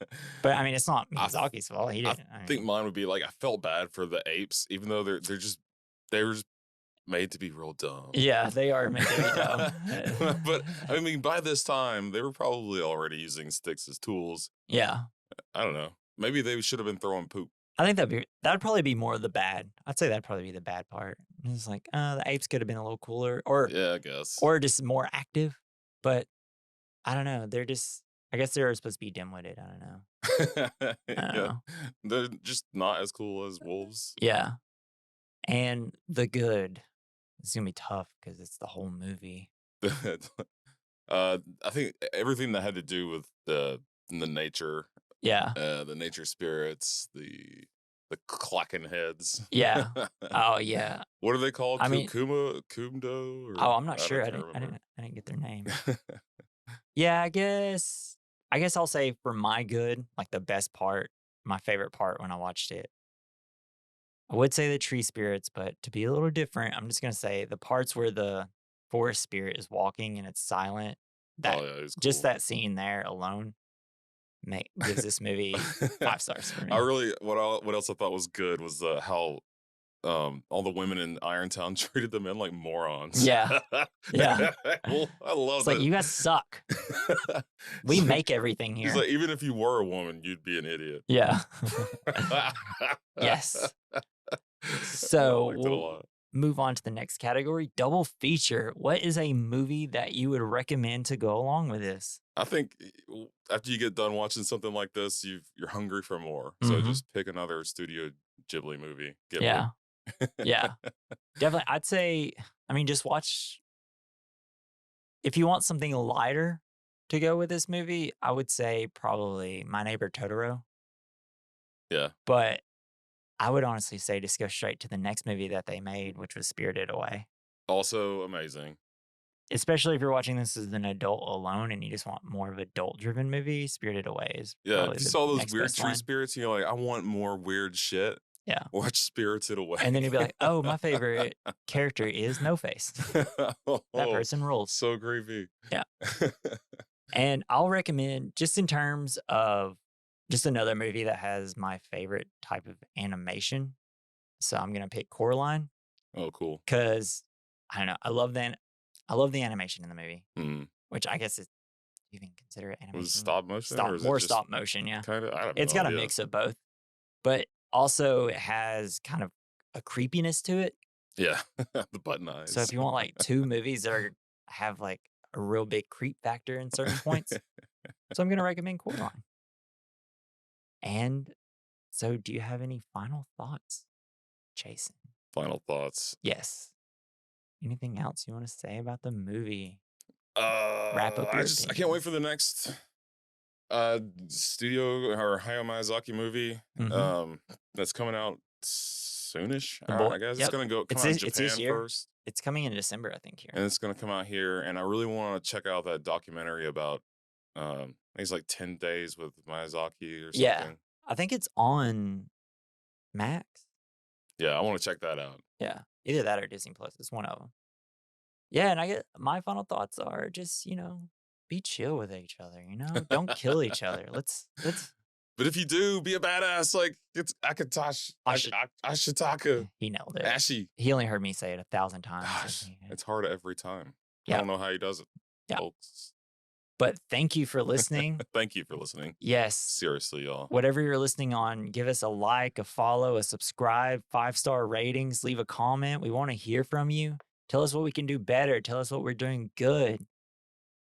I mean, it's not Miyazaki's fault. He didn't. I think mine would be like I felt bad for the apes, even though they're just made to be real dumb. Yeah, they are made to be dumb. But I mean, by this time, they were probably already using sticks as tools. Yeah. I don't know. Maybe they should have been throwing poop. I think that'd probably be more of the bad. I'd say that'd probably be the bad part. It's like, the apes could have been a little cooler, or Yeah, I guess. or just more active. But I don't know. I guess they're supposed to be dim-witted. I don't know. I don't know. They're just not as cool as wolves. Yeah. And the good. It's gonna be tough because it's the whole movie. I think everything that had to do with the nature. Yeah. The nature spirits, the clacking heads. Yeah. Oh yeah. What are they called? I mean, Kumdo? Oh, I'm not sure. I didn't get their name. Yeah, I guess I'll say for my good, like the best part, my favorite part when I watched it, I would say the tree spirits, but to be a little different, I'm just gonna say the parts where the forest spirit is walking and it's silent. That it was just cool. that scene there alone gives this movie 5 stars for me. What else I thought was good was how all the women in Irontown treated the men like morons. Yeah. Yeah. Well, I love It's like, you guys suck. We make everything He's here. like, even if you were a woman, you'd be an idiot. Yeah. Yes. So I liked it a lot. Move on to the next category, double feature. What is a movie that you would recommend to go along with this? I think after you get done watching something like this, you're hungry for more. So just pick another Studio Ghibli movie. Yeah. Yeah. Definitely. I'd say, I mean, just watch. If you want something lighter to go with this movie, I would say probably My Neighbor Totoro. Yeah. But I would honestly say just go straight to the next movie that they made, which was Spirited Away. Also amazing. Especially if you're watching this as an adult alone and you just want more of an adult-driven movie, Spirited Away is if you saw those weird tree spirits, and you're like, I want more weird shit. Yeah. Watch Spirited Away. And then you'd be like, oh, my favorite character is No Face. That person rules. So creepy. Yeah. And I'll recommend, just in terms of just another movie that has my favorite type of animation. So I'm going to pick Coraline. Oh, cool. Because, I don't know, I love the animation in the movie, which I guess is, do you even consider it animation? Was it stop motion? More stop motion, yeah. Kind of, it's got a mix of both. But also it has kind of a creepiness to it. Yeah, the button eyes. So if you want like 2 movies that have like a real big creep factor in certain points, so I'm going to recommend Coraline. And so do you have any final thoughts, Jason? Final thoughts? Yes. Anything else you want to say about the movie? Wrap up your I can't wait for the next studio or Hayao Miyazaki movie that's coming out soonish. I guess it's going to come out in Japan first. It's coming in December, I think, here. And it's going to come out here. And I really want to check out that documentary about, I think it's like 10 Days with Miyazaki or something. Yeah. I think it's on Max. Yeah, I want to check that out. Yeah. Either that or Disney Plus. It's one of them. Yeah, and my final thoughts are just, be chill with each other, Don't kill each other. Let's But if you do, be a badass like it's Ashitaka. He nailed it. Ashi. He only heard me say it 1,000 times. Gosh, it's hard every time. Yeah. I don't know how he does it. Yeah. Folks. But thank you for listening. Thank you for listening. Yes. Seriously, y'all. Whatever you're listening on, give us a like, a follow, a subscribe, 5-star ratings, leave a comment. We want to hear from you. Tell us what we can do better. Tell us what we're doing good.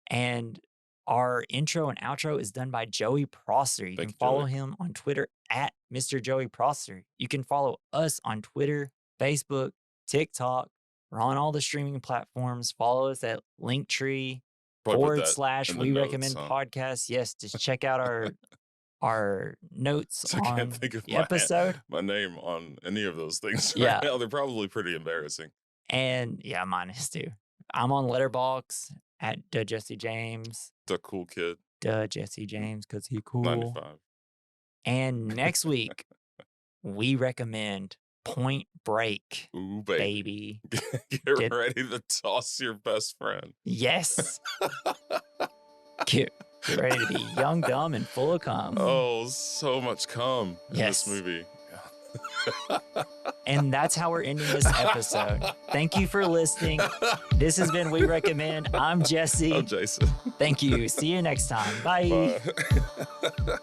And our intro and outro is done by Joey Prosser. You can follow him on Twitter at Mr. Joey Prosser. You can follow us on Twitter, Facebook, TikTok. We're on all the streaming platforms. Follow us at linktr.ee /we recommend podcast. Yes, just check out our notes I on can't think of the episode. My name on any of those things right now. They're probably pretty embarrassing. And yeah, mine is too. I'm on Letterboxd at Jesse James. The cool kid. Jesse James, because he cool. 95. And next week, we recommend Point Break. Ooh, baby. Get ready to toss your best friend. Yes. Get ready to be young, dumb, and full of cum. Oh, so much cum in this movie. And that's how we're ending this episode. Thank you for listening. This has been We Recommend. I'm Jesse. I'm Jason. Thank you. See you next time. Bye. Bye.